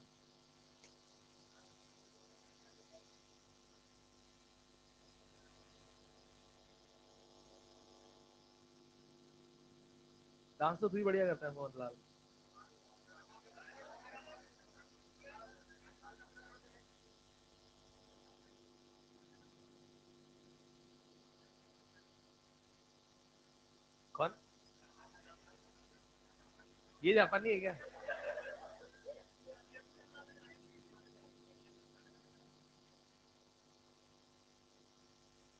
डांस तो तू ही बढ़िया करता है मोहनलाल। कौन? ये जापानी है क्या?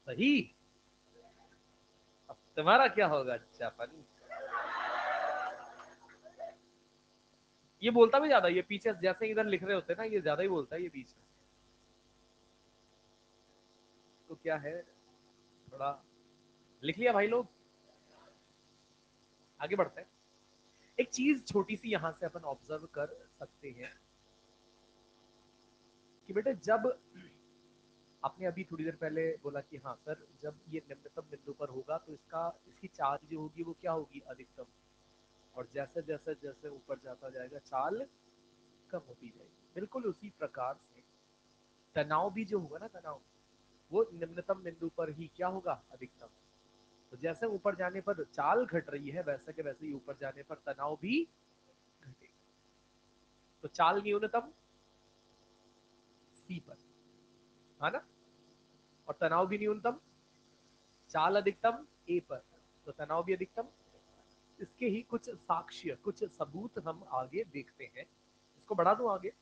सही। अब तुम्हारा क्या होगा जापानी? ये बोलता भी ज्यादा, ये पीछे जैसे इधर लिख रहे होते हैं ना, ये ज्यादा ही बोलता है ये बीच में। तो क्या है, थोड़ा लिख लिया भाई लोग। आगे बढ़ते हैं। एक चीज छोटी सी यहां से अपन ऑब्जर्व कर सकते हैं कि बेटे जब आपने अभी थोड़ी देर पहले बोला कि हाँ सर, जब ये निम्नतम बिंदु पर होगा तो इसका इसकी चाल जो होगी वो क्या होगी? अधिकतम। और जैसे जैसे जैसे ऊपर जाता जाएगा चाल कम होती जाएगी। बिल्कुल उसी प्रकार से तनाव भी जो होगा ना, तनाव वो निम्नतम बिंदु पर ही क्या होगा? अधिकतम। तो जैसे ऊपर जाने पर चाल घट रही है, वैसे के वैसे ही ऊपर जाने पर तनाव भी घटेगा। तो चाल न्यूनतम सी पर, है ना? और तनाव भी न्यूनतम, चाल अधिकतम ए पर, तो तनाव भी अधिकतम। इसके ही कुछ साक्ष्य, कुछ सबूत हम आगे देखते हैं। इसको बढ़ा दूं आगे?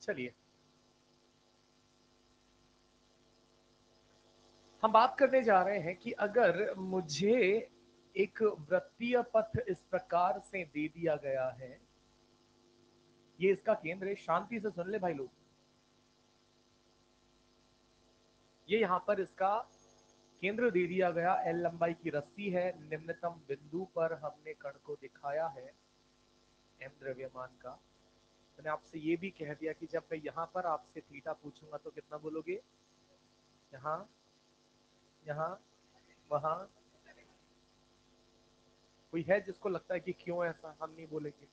चलिए, हम बात करने जा रहे हैं कि अगर मुझे एक वृत्तीय पथ इस प्रकार से दे दिया गया है, ये इसका केंद्र है। शांति से सुन ले भाई लोग। ये यहां पर इसका केंद्र दे दिया गया, एल लंबाई की रस्सी है, निम्नतम बिंदु पर हमने कण को दिखाया है, एम द्रव्यमान का। मैंने आपसे ये भी कह दिया कि जब मैं यहां पर आपसे थीटा पूछूंगा तो कितना बोलोगे? यहाँ, यहाँ, वहां। कोई है जिसको लगता है कि क्यों ऐसा? हम नहीं बोलेंगे।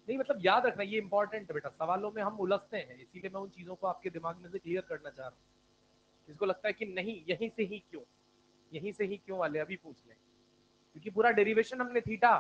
नहीं मतलब याद रखना, ये इंपॉर्टेंट है बेटा, सवालों में हम उलझते हैं, इसीलिए मैं उन चीजों को आपके दिमाग में से क्लियर करना चाह रहा हूँ। जिसको लगता है कि नहीं यहीं से ही क्यों, यहीं से ही क्यों वाले अभी पूछ लें। क्योंकि पूरा डेरिवेशन हमने थीटा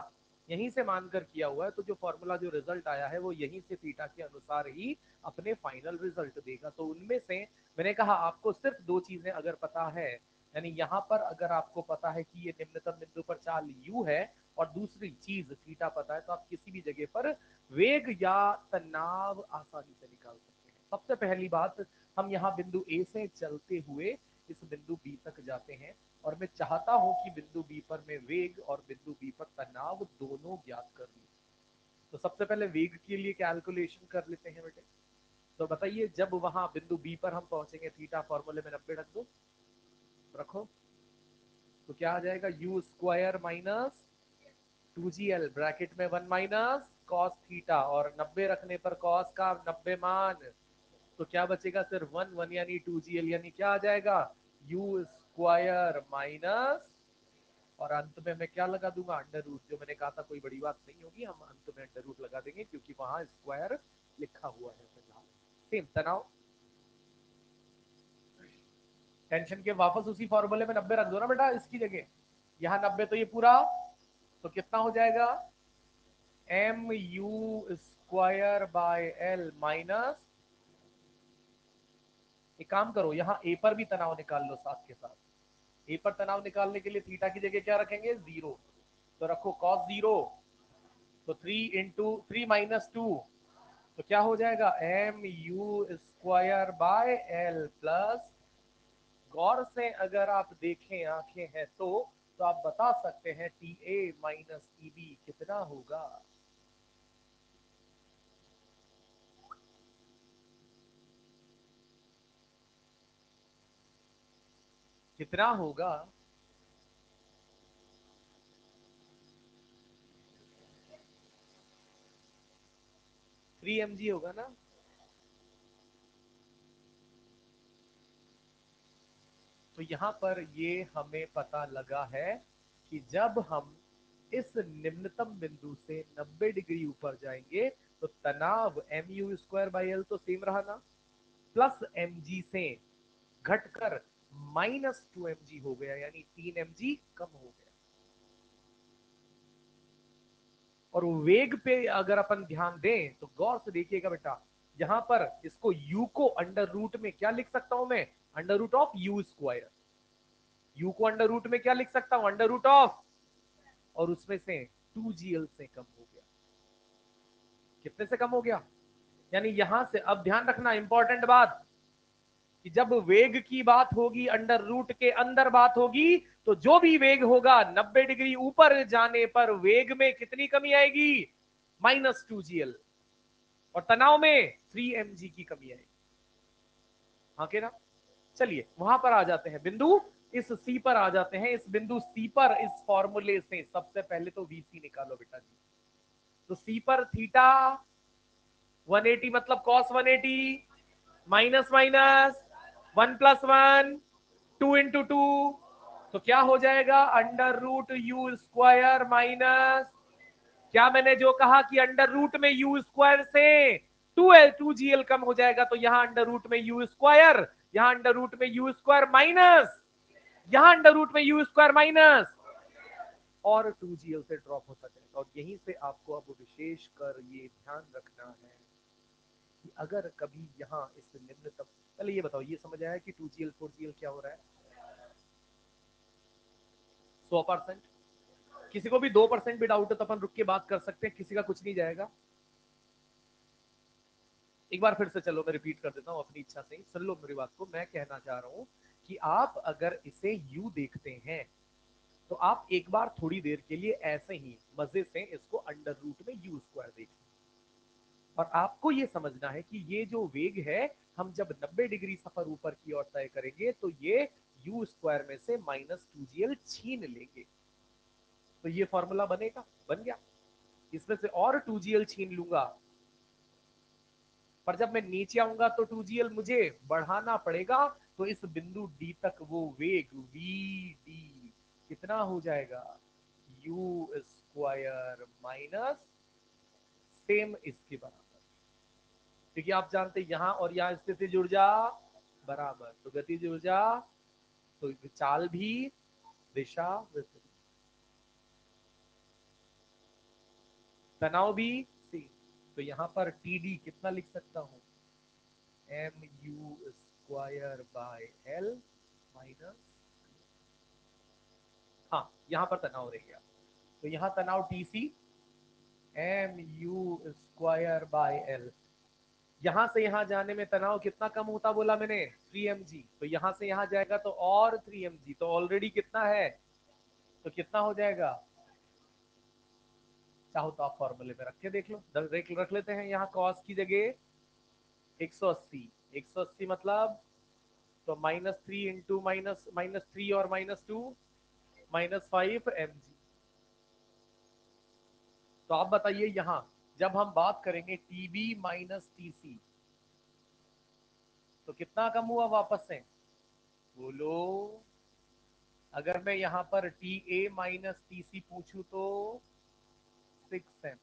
यहीं से मानकर किया हुआ है, तो जो फॉर्मूला जो रिजल्ट आया है वो यहीं से थीटा के अनुसार ही अपने फाइनल रिजल्ट देगा। तो उनमें से मैंने कहा आपको सिर्फ दो चीजें अगर पता है, यानी यहाँ पर अगर आपको पता है कि ये निम्नतम बिंदु पर चाल u है और दूसरी चीज थीटा पता है, तो आप किसी भी जगह पर वेग या तनाव आसानी से निकाल सकते हैं। सबसे पहली बात, हम यहाँ बिंदु ए से चलते हुए इस बिंदु बी तक जाते हैं और मैं चाहता हूं कि बिंदु बी पर मैं वेग और बिंदु बी पर तनाव दोनों ज्ञात कर लूं। तो सबसे पहले वेग के लिए कैलकुलेशन कर लेते हैं बेटे। तो बताइए, जब वहां बिंदु बी पर हम पहुंचेंगे, थीटा फॉर्मूले में 90 रख दो, रखो, तो क्या आ जाएगा, you square minus 2gl bracket में 1 माइनस कॉस थीटा, और 90 रखने पर कॉस का 90 मान, तो क्या बचेगा, सिर्फ 1 यानी 2gl, यानी क्या आ जाएगा, यू स्क्वायर माइनस, और अंत में मैं क्या लगा दूंगा, अंडर रूट। जो मैंने कहा था कोई बड़ी बात नहीं होगी, हम अंत में अंडर रूट लगा देंगे क्योंकि वहां स्क्वायर लिखा हुआ है फिलहाल। सेम तनाव, टेंशन के वापस उसी फॉर्मूले में 90 रख दो ना बेटा इसकी जगह, यहाँ 90, तो ये पूरा, तो कितना हो जाएगा, m u square by l minus, एक काम करो, यहाँ ए पर भी तनाव निकाल लो साथ के साथ। ए पर तनाव निकालने के लिए थीटा की जगह क्या रखेंगे, 0, तो रखो cos 0, तो 3 तो क्या हो जाएगा, m u square by l plus, गौर से अगर आप देखें, आंखें हैं तो आप बता सकते हैं T A minus T B कितना होगा। कितना होगा, 3 mg होगा ना। तो यहाँ पर ये हमें पता लगा है कि जब हम इस निम्नतम बिंदु से 90 डिग्री ऊपर जाएंगे तो तनाव m u square by l तो सेम रहा ना, प्लस एम जी से घटकर -2 mg हो गया, यानी 3 mg कम हो गया। और वेग पे अगर अपन ध्यान दें तो गौर से देखिएगा बेटा, यहां पर इसको u को अंडर रूट में क्या लिख सकता हूं मैं, under root of u square, u को अंडर रूट में क्या लिख सकता हूं, अंडर रूट ऑफ, और उसमें से 2gl से कम हो गया। कितने से कम हो गया, यानी यहां से, अब ध्यान रखना इंपॉर्टेंट बात, कि जब वेग की बात होगी, अंडर रूट के अंदर बात होगी, तो जो भी वेग होगा 90 डिग्री ऊपर जाने पर वेग में कितनी कमी आएगी, -2gl, और तनाव में 3 mg की कमी आएगी। हाँ के ना, चलिए वहां पर आ जाते हैं, बिंदु इस सी पर आ जाते हैं। इस बिंदु सी पर इस फॉर्मूले से सबसे पहले तो वीसी निकालो बेटा जी। तो सी पर थीटा 180 मतलब कॉस 180, माइनस माइनस 1 + 1 2 × 2, तो क्या हो जाएगा, under root u square minus, क्या मैंने जो कहा कि अंडर रूट में यू स्क्वायर से 2gl कम हो जाएगा, तो यहां अंडर रूट में यू स्क्वायर, यहां अंडर रूट में यू स्क्वायर माइनस, यहां अंडर रूट में यू स्क्वायर माइनस, और 2gl से ड्रॉप होता जाएगा। और यहीं से आपको अब विशेष कर ये ध्यान रखना है कि अगर कभी यहाँ इस निम्नतम, पहले ये बताओ, ये समझ आया कि 2gl 4gl क्या हो रहा है, 100%। किसी को भी 2% भी डाउट है तो अपन रुक के बात कर सकते हैं, किसी का कुछ नहीं जाएगा। एक बार फिर से चलो मैं रिपीट कर देता हूँ अपनी इच्छा से ही, सुन लो मेरी बात को। मैं कहना चाह रहा हूँ कि आप अगर इसे यू देखते हैं तो आप एक बार थोड़ी देर के लिए ऐसे ही मजे से इसको अंडर रूट में यू स्क्वायर देखिए, और आपको ये समझना है कि ये जो वेग है, हम जब 90 डिग्री सफर ऊपर की ओर तय करेंगे तो ये यू स्क्वायर में से -2gl छीन लेंगे, तो ये फॉर्मूला बनेगा, बन गया। इसमें से और 2gl छीन लूंगा, पर जब मैं नीचे आऊंगा तो 2gl मुझे बढ़ाना पड़ेगा, तो इस बिंदु डी तक वो वेग वी डी कितना हो जाएगा, यू स्क्वायर माइनस, सेम इसके बराबर, क्योंकि आप जानते हैं यहां और यहां स्थितिज ऊर्जा बराबर, तो गतिज ऊर्जा, तो चाल भी, दिशा विपरीत। तनाव भी सेम। तो यहां पर TD कितना लिख सकता हूं, MU square bye L minus, हाँ यहां पर तनाव रह गया, तो यहां तनाव TC MU square bye L। यहां से यहां जाने में तनाव कितना कम होता बोला मैंने, 3mg। तो यहां से यहां जाएगा तो और 3mg, तो ऑलरेडी कितना है, तो कितना हो जाएगा, चाहो तो आप फॉर्मूले में रख के देख लो, रख लेते हैं यहाँ कॉस की जगह 180, 180 मतलब तो -3 इंटू -3 और -2 -5 mg। तो आप बताइए यहां जब हम बात करेंगे TB माइनस TC तो कितना कम हुआ वापस से, बोलो। अगर मैं यहां पर TA माइनस TC पूछूं तो 6 mg,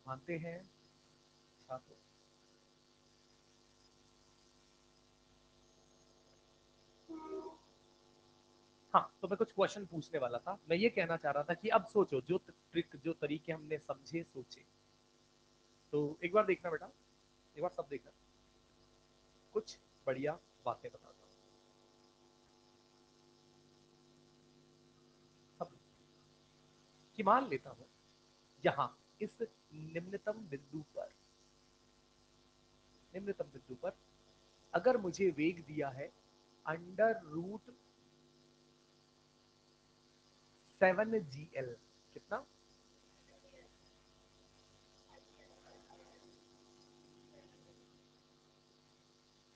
मानते हैं छात्रों। हाँ तो मैं कुछ क्वेश्चन पूछने वाला था, मैं ये कहना चाह रहा था कि अब सोचो जो ट्रिक जो तरीके हमने समझे सोचे, तो एक बार देखना बेटा, एक बार सब देखना, कुछ बढ़िया बातें बताता हूँ सब, कि मान लेता हूं यहां इस निम्नतम बिंदु पर, निम्नतम बिंदु पर अगर मुझे वेग दिया है √7gl, कितना,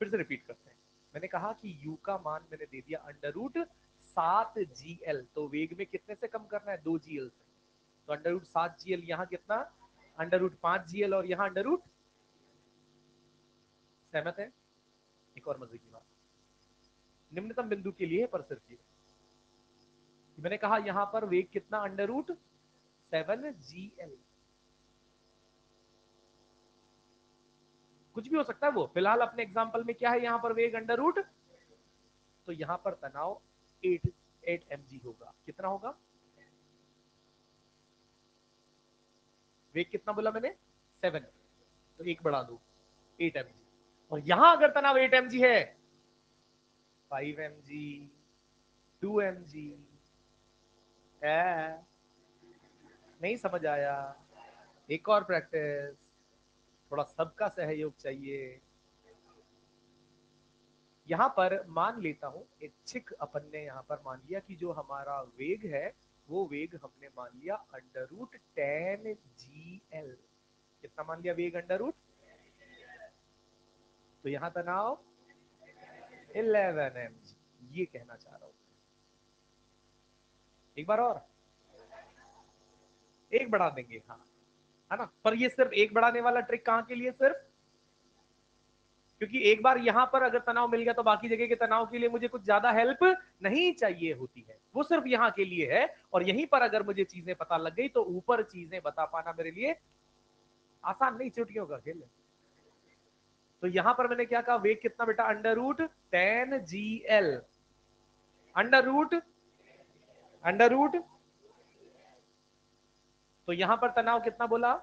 फिर से रिपीट करते हैं। मैंने कहा कि u का मान मैंने दे दिया √7gl, तो वेग में कितने से कम करना है, 2gl से, तो √7gl यहाँ कितना, √5gl और यहाँ अंडर रूट, सहमत है। एक और मजे की बात, निम्नतम बिंदु के लिए पर सिर्फ ये, मैंने कहा यहां पर वेग कितना, √7gl, कुछ भी हो सकता है वो, फिलहाल अपने एग्जांपल में क्या है, यहां पर वेग अंडर रूट, तो यहां पर तनाव 8 mg होगा, कितना होगा, वेग कितना बोला मैंने, 7, तो एक बढ़ा दो 8 mg, और यहां अगर तनाव 8 mg है, 5 mg, 2 mg है, नहीं समझ आया, एक और प्रैक्टिस, थोड़ा सबका सहयोग चाहिए। यहाँ पर मान लेता हूं इच्छिक अपन ने यहाँ पर मान लिया कि जो हमारा वेग है वो वेग हमने मान लिया √10gl, कितना मान लिया वेग अंडर रूट, तो यहाँ तनाव 11 mg, ये कहना चाह रहा हूं। एक बार और, एक बढ़ा देंगे, हाँ है ना, पर ये सिर्फ एक बढ़ाने वाला ट्रिक कहाँ के लिए, सिर्फ क्योंकि एक बार यहां पर अगर तनाव मिल गया तो बाकी जगह के तनाव के लिए मुझे कुछ ज्यादा हेल्प नहीं चाहिए होती है, वो सिर्फ यहां के लिए है। और यहीं पर अगर मुझे चीजें पता लग गई तो ऊपर चीजें बता पाना मेरे लिए आसान नहीं, चुटकियों का खेल है। तो यहां पर मैंने क्या कहा, वेग कितना बेटा, √10gl, under root, under root, तो यहां पर तनाव कितना बोला,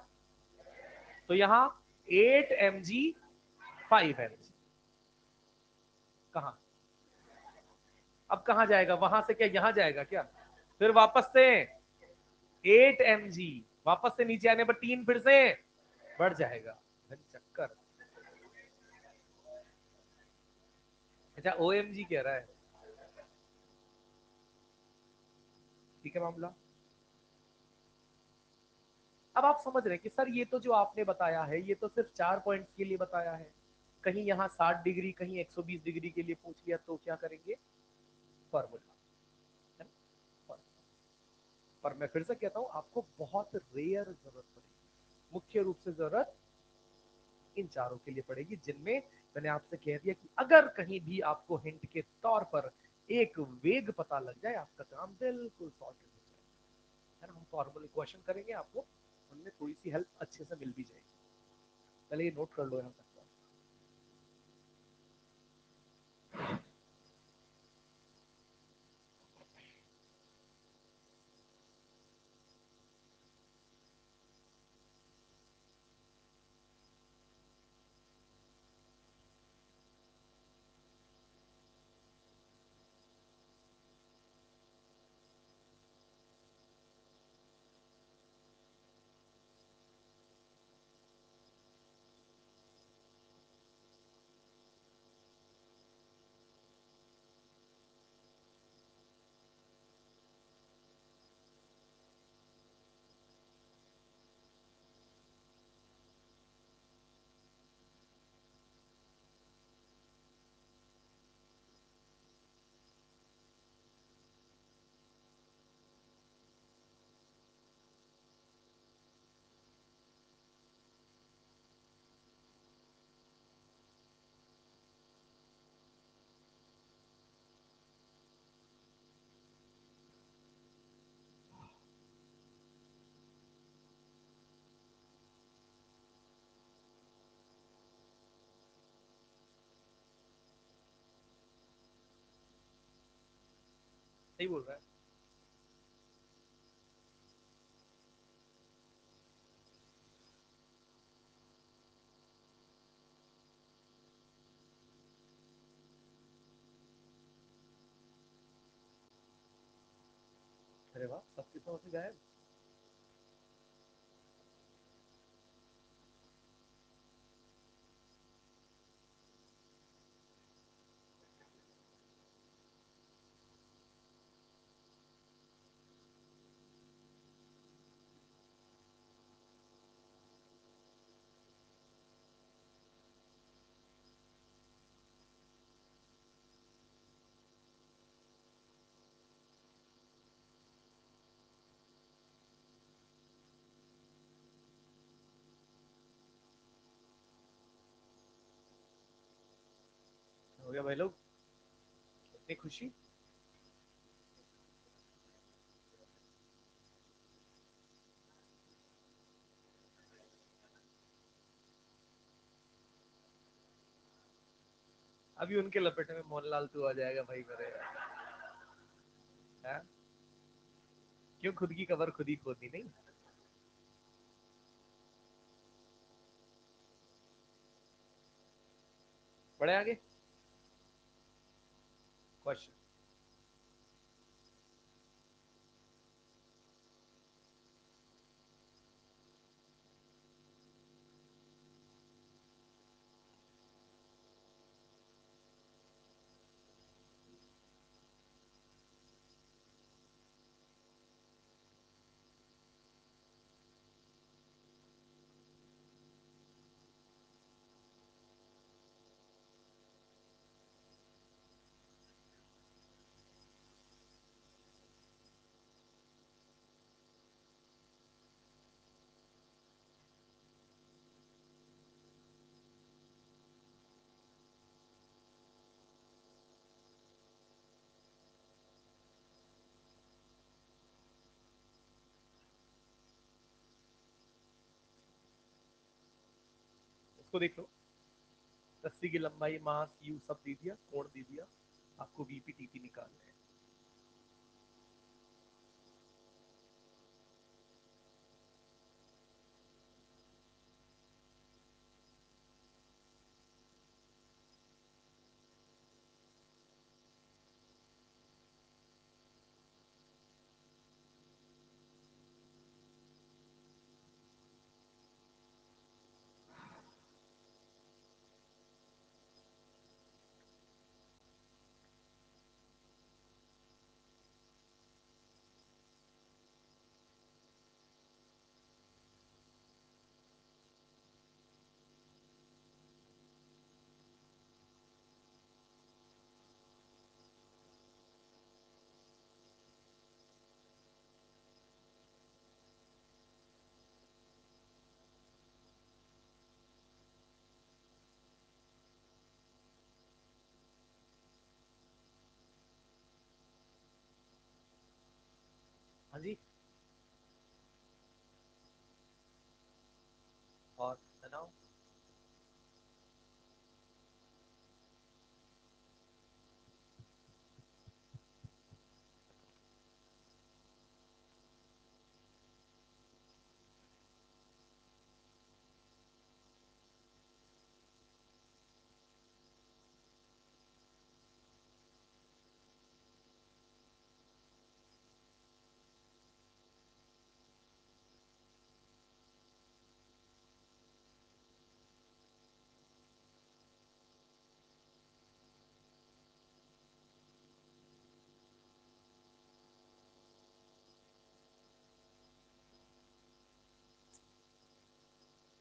तो यहां 8 mg, 5 mg, कहां, अब कहां जाएगा, वहां से क्या यहां जाएगा क्या, फिर वापस से 8 mg, वापस से नीचे आने पर 3 फिर से बढ़ जाएगा, चक्कर। अच्छा OMG कह रहा है, ठीक है मामला। अब आप समझ रहे हैं कि सर ये तो जो आपने बताया है ये तो सिर्फ 4 पॉइंट्स के लिए बताया है, कहीं यहाँ 60 डिग्री कहीं 120 डिग्री के लिए पूछ लिया तो क्या करेंगे, फॉर्मूला है ना? पर मैं फिर से कहता हूं आपको बहुत रेयर जरूरत पड़ेगी, मुख्य रूप से जरूरत इन चारों के लिए पड़ेगी, जिनमें मैंने आपसे कह दिया कि अगर कहीं भी आपको हिंट के तौर पर एक वेग पता लग जाए आपका काम बिल्कुल सॉर्टेड हो जाए, है ना। हम फॉर्मूले क्वेश्चन करेंगे, आपको उनमें थोड़ी सी हेल्प अच्छे से मिल भी जाएगी, पहले ये नोट कर लो यहाँ तक। सही बोल रहा है। अरे वाह, सब कितना से गायब। हो गया भाई लोग, इतनी खुशी। अभी उनके लपेटे में मोहनलाल तू आ जाएगा भाई मेरे। हैं? क्यों खुद की कबर खुद ही खोदनी नहीं। बढ़े आगे। क्वेश्चन। इसको देख लो। रस्सी की लंबाई, मास, यू सब दे दिया, कोण दे दिया। आपको वीपी टीपी निकालना है। हाँ जी। और बनाओ।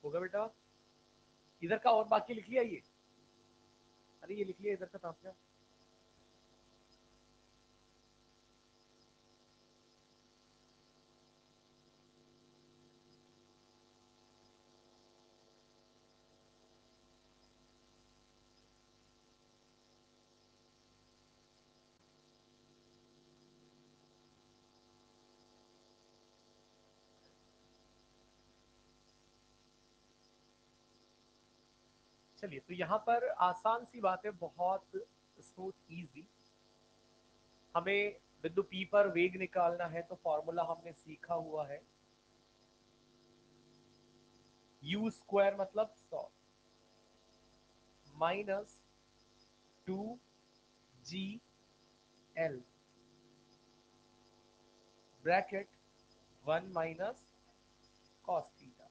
होगा बेटा। इधर का और बाकी लिख लिया ये। अरे ये लिख लिया इधर का तात्या। चलिए, तो यहाँ पर आसान सी बात है, बहुत स्मूथ इजी। हमें बिंदु P पर वेग निकालना है तो फॉर्मूला हमने सीखा हुआ है, u स्क्वायर मतलब 100 minus 2gl bracket 1 minus cos theta,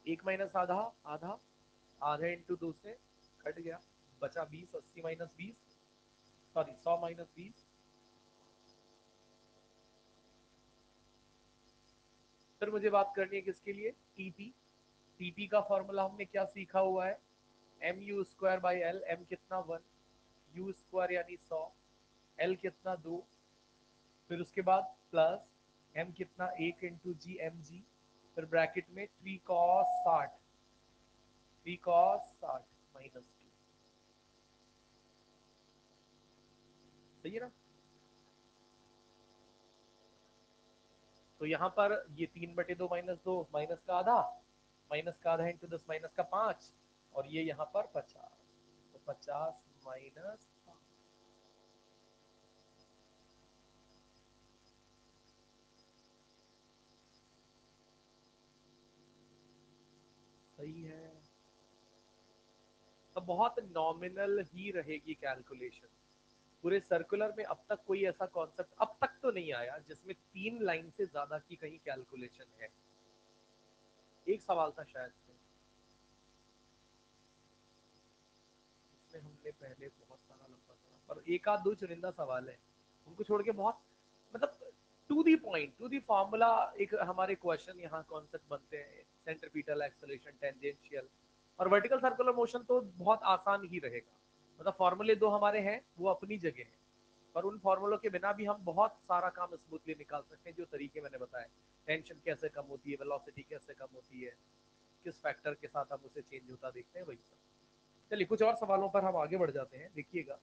एक माइनस आधा आधा, आधे इंटू 2 से कट गया, बचा 20, 80 माइनस 20, सॉरी 100 माइनस 20। फिर मुझे बात करनी है किसके लिए, टीपी। टीपी का फॉर्मूला हमने क्या सीखा हुआ है, m u square by l, m कितना 1, यू स्क्वायर यानी 100, एल कितना 2, फिर उसके बाद प्लस एम कितना 1 इंटू जी एम जी, फिर ब्रैकेट में 3 कॉस 60, 3 कॉस 60 माइनस 2, सही है ना। तो यहाँ पर ये 3/2 माइनस 2, माइनस का आधा इंटू 10 माइनस का 5, और ये यहाँ पर 50, तो 50 माइनस, सही है। तो बहुत नॉमिनल ही रहेगी कैलकुलेशन पूरे सर्कुलर में। अब तक कोई ऐसा कॉन्सेप्ट अब तक तो नहीं आया जिसमें 3 लाइन से ज्यादा की कहीं कैलकुलेशन है। एक सवाल था शायद से, इसमें हमने पहले बहुत सारा लंबा करा, पर एक आध दो चुनिंदा सवाल है, उनको छोड़ के बहुत, मतलब to the point, to the formula. एक हमारे क्वेश्चन यहाँ कॉन्सेप्ट बनते हैं, सेंट्रीपिटल एक्सेलरेशन, टेंजेंशियल और वर्टिकल सर्कुलर मोशन, तो बहुत आसान ही रहेगा। मतलब फॉर्मूले दो हमारे हैं वो अपनी जगह है, पर उन फॉर्मूलों के बिना भी हम बहुत सारा काम स्मूथली निकाल सकते हैं, जो तरीके मैंने बताए। टेंशन कैसे कम होती है, वेलोसिटी कैसे कम होती है, किस फैक्टर के साथ हम उसे चेंज होता देखते हैं, वही सब। चलिए कुछ और सवालों पर हम आगे बढ़ जाते हैं, देखिएगा।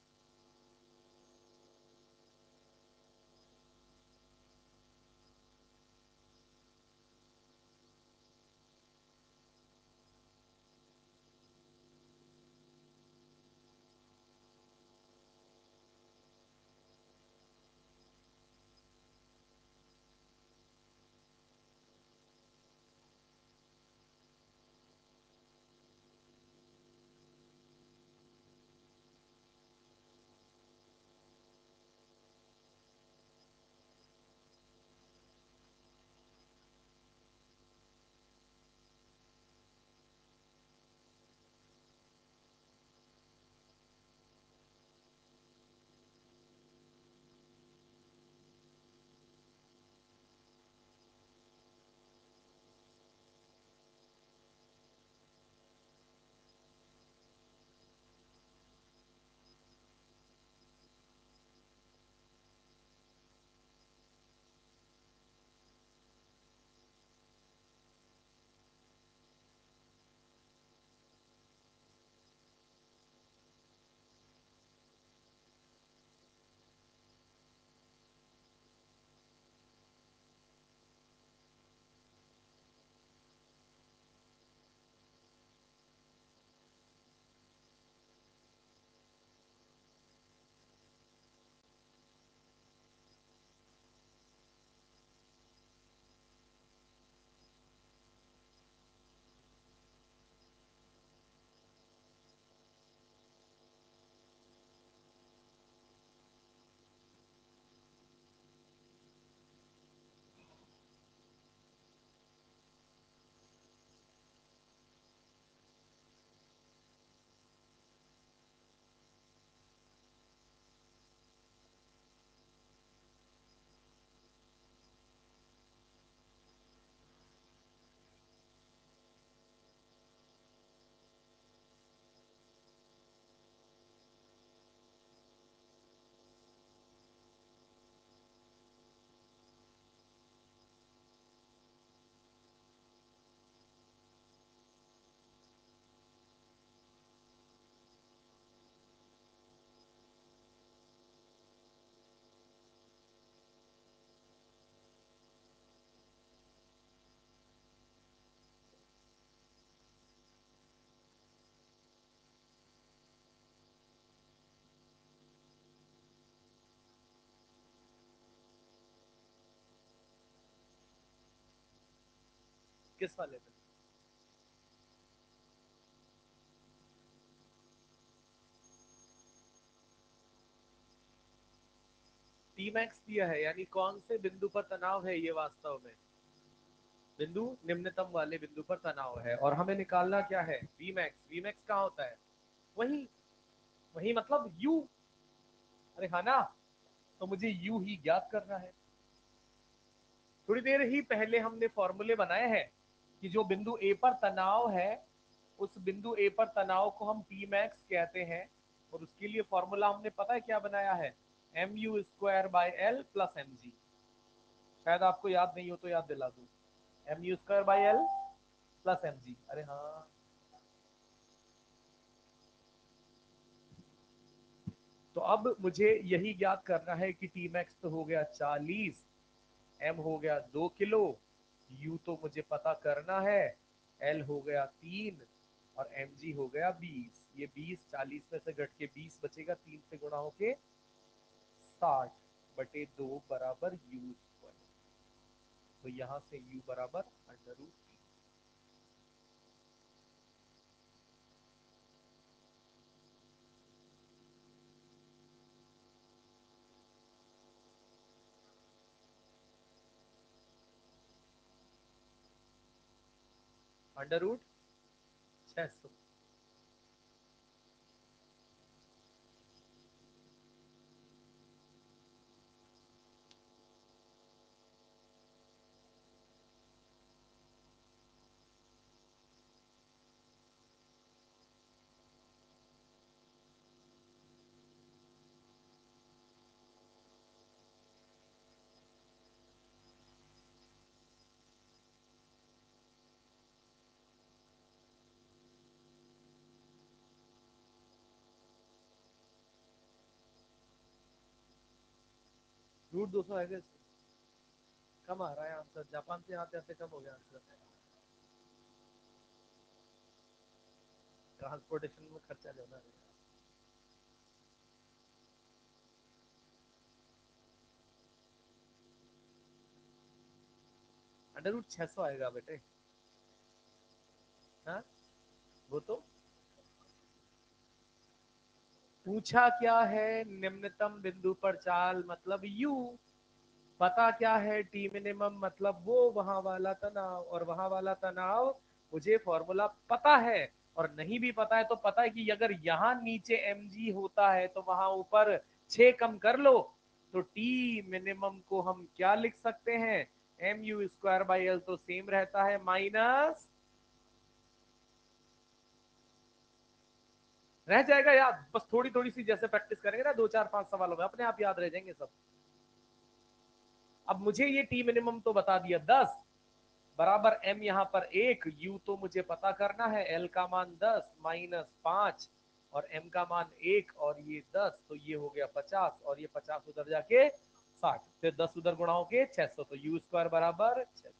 किस वाले में? टी मैक्स दिया है, यानी कौन से बिंदु पर तनाव है ये वास्तव में? बिंदु निम्नतम वाले बिंदु पर तनाव है, और हमें निकालना क्या है? V max. वी मैक्स कहाँ होता है? वही वही मतलब यू। अरे हाँ ना, तो मुझे यू ही ज्ञात करना है। थोड़ी देर ही पहले हमने फॉर्मूले बनाए हैं कि जो बिंदु ए पर तनाव है, उस बिंदु ए पर तनाव को हम टी मैक्स कहते हैं, और उसके लिए फॉर्मूला हमने पता है क्या बनाया है? M u square by l plus m g. शायद आपको याद नहीं हो तो याद दिला दूं। M u square by l plus m g. अरे हाँ, तो अब मुझे यही ज्ञात करना है कि टी मैक्स तो हो गया 40, एम हो गया 2 किलो, यू तो मुझे पता करना है, एल हो गया 3, और एम जी हो गया 20। ये 20 40 में से घट के 20 बचेगा, 3 से गुणा होके 60/2 बराबर यू स्क्वायर। तो यहां से यू बराबर √3। √600। √200 है क्या? कम आ रहा है आंसर, जापान से आते आते कम हो गया आंसर। ट्रांसपोर्टेशन में खर्चा ज्यादा है। √600 आएगा बेटे। हाँ, वो तो पूछा क्या है? निम्नतम बिंदु पर चाल मतलब यू। पता क्या है? टी मिनिमम मतलब वो वहां वाला तनाव, और वहां वाला तनाव मुझे फॉर्मूला पता है। और नहीं भी पता है तो पता है कि अगर यहाँ नीचे एम जी होता है तो वहां ऊपर 6 कम कर लो, तो टी मिनिमम को हम क्या लिख सकते हैं? M u square by l तो सेम रहता है, माइनस, रह जाएगा याद। बस थोड़ी थोड़ी सी जैसे प्रैक्टिस करेंगे ना, 2 4 5 सवालों में अपने आप याद रह जाएंगे सब। अब मुझे ये टी मिनिमम तो बता दिया 10 बराबर एम यहाँ पर 1, यू तो मुझे पता करना है, एल का मान 10 -5, और एम का मान 1, और ये 10, तो ये हो गया 50, और ये 50 उधर जाके 60, फिर 10 उधर गुणा होके 600, तो यू स्क्वायर बराबर 600।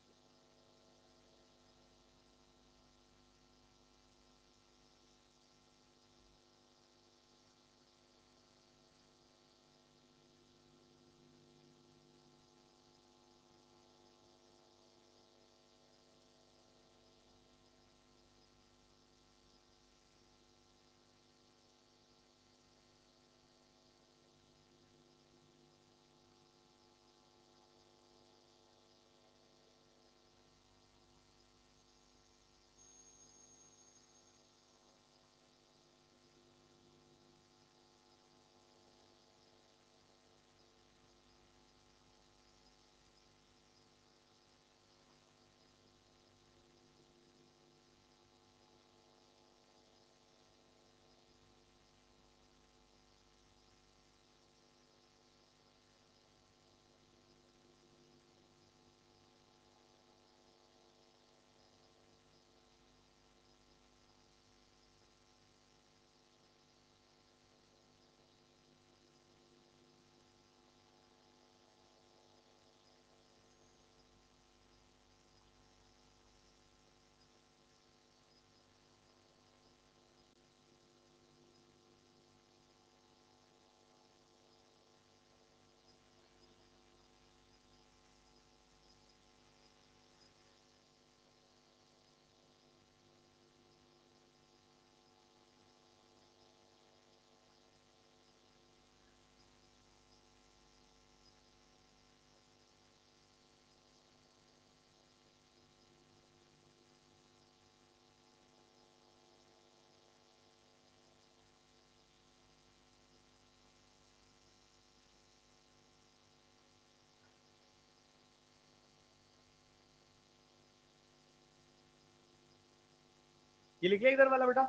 ये लिख लिया इधर वाला बेटा।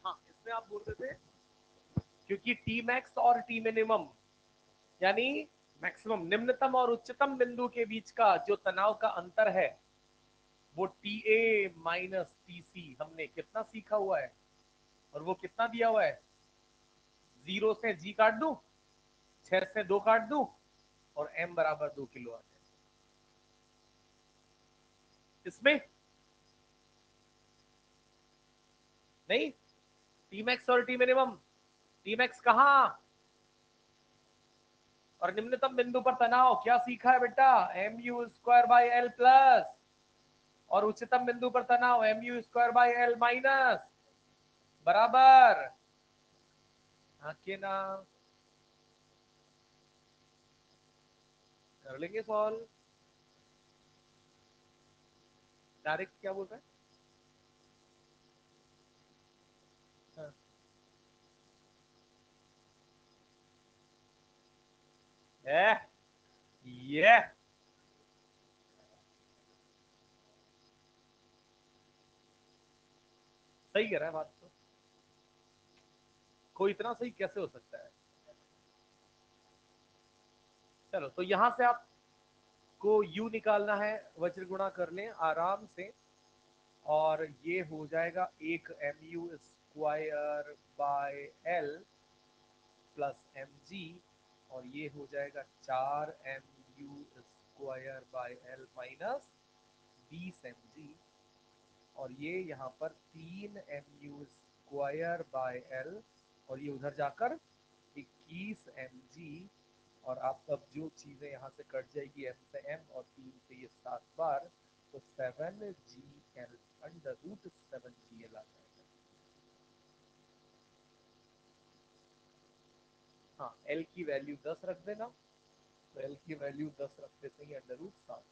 हाँ, इसमें आप बोल रहे थे क्योंकि टी मैक्स और टी मिनिमम यानी मैक्सिमम निम्नतम और उच्चतम बिंदु के बीच का जो तनाव का अंतर है वो T A minus T C हमने कितना सीखा हुआ है, और वो कितना दिया हुआ है, 0 से जी काट दू, 6 से 2 काट दू, और एम बराबर 2 किलो आ जाए। इसमें नहीं, टी मैक्स और टी मिनिमम, टी मैक्स कहां और निम्नतम बिंदु पर तनाव क्या सीखा है बेटा, m u square by l plus, और उच्चतम बिंदु पर तनाव m u square by l minus बराबर, आके ना कर लेंगे सॉल्व। डायरेक्ट क्या बोल रहे हैं, हाँ। ये सही कह रहा है बात तो, कोई इतना सही कैसे हो सकता है। चलो तो यहां से आपको u निकालना है, वज्र गुणा कर लें आराम से, और ये हो जाएगा एक m u square by l plus m g, और ये हो जाएगा 4 mu square by l minus 20 mg, और ये यहाँ पर 3 mu स्क्वायर बाय एल, और ये उधर जाकर 21 mg, और आप अब जो चीजें यहाँ से कट जाएगी एम से एम और 3 से ये 7 बार, तो 7 GL अंडर रूट 7 GL आ जाएगा। हाँ, एल की वैल्यू 10 रख देना, तो एल की वैल्यू 10 रखते से ही अंडर रूट 7।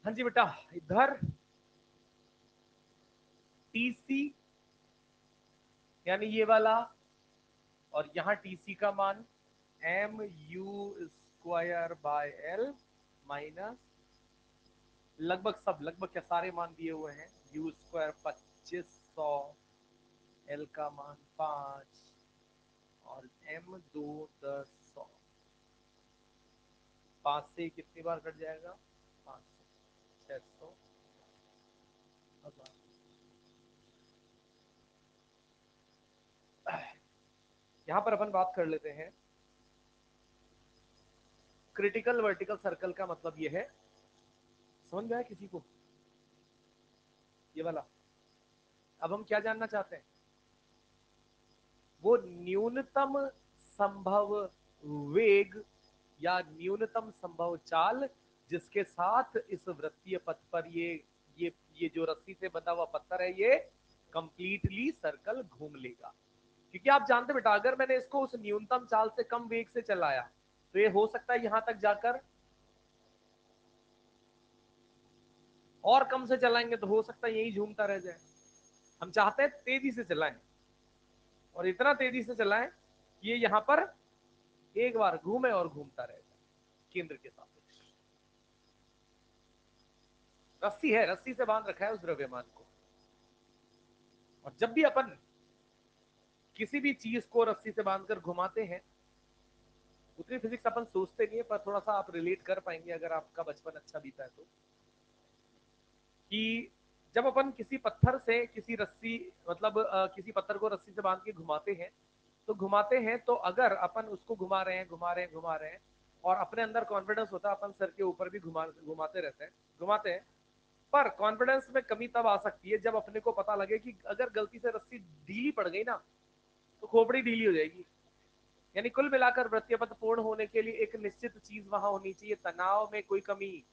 हाँ जी बेटा, इधर टीसी यानी ये वाला, और यहां टीसी का मान m u square by l minus लगभग क्या सारे मान दिए हुए हैं। यू स्क्वायर 2500, एल का मान 5 और एम 2 10 100। 5 से कितनी बार कट जाएगा? 500, 600, 1000। यहां पर अपन बात कर लेते हैं क्रिटिकल वर्टिकल सर्कल का मतलब ये है, समझ में आया किसी को ये वाला? अब हम क्या जानना चाहते हैं? वो न्यूनतम संभव वेग या न्यूनतम संभव चाल जिसके साथ इस वृत्तीय पथ पर ये जो रस्सी से बंधा हुआ पत्थर है ये कंप्लीटली सर्कल घूम लेगा। क्योंकि आप जानते बेटा, अगर मैंने इसको उस न्यूनतम चाल से कम वेग से चलाया तो ये हो सकता है यहां तक जाकर, और कम से चलाएंगे तो हो सकता है यही झूमता रह जाए। हम चाहते हैं तेजी से चलाएं, और इतना तेजी से चलाएं कि ये यहां पर एक बार घूमे और घूमता रह जाए केंद्र के सापेक्ष। रस्सी है, रस्सी से बांध रखा है उस द्रव्यमान को, और जब भी अपन किसी भी चीज को रस्सी से बांधकर घुमाते हैं, उतनी फिजिक्स अपन सोचते नहीं है, पर थोड़ा सा आप रिलेट कर पाएंगे अगर आपका बचपन अच्छा बीता है तो, कि जब अपन किसी पत्थर से किसी रस्सी मतलब किसी पत्थर को रस्सी से बांध के घुमाते हैं, तो घुमाते हैं तो अगर अपन उसको घुमा रहे हैं और अपने अंदर कॉन्फिडेंस होता है, अपन सर के ऊपर भी घुमाते रहते हैं, घुमाते हैं, पर कॉन्फिडेंस में कमी तब आ सकती है जब अपने को पता लगे कि अगर गलती से रस्सी ढीली पड़ गई ना तो खोपड़ी ढीली हो जाएगी। यानी कुल मिलाकर वृत्तीय पथ पूर्ण होने के लिए एक निश्चित चीज वहां होनी चाहिए, तनाव में कोई कमी,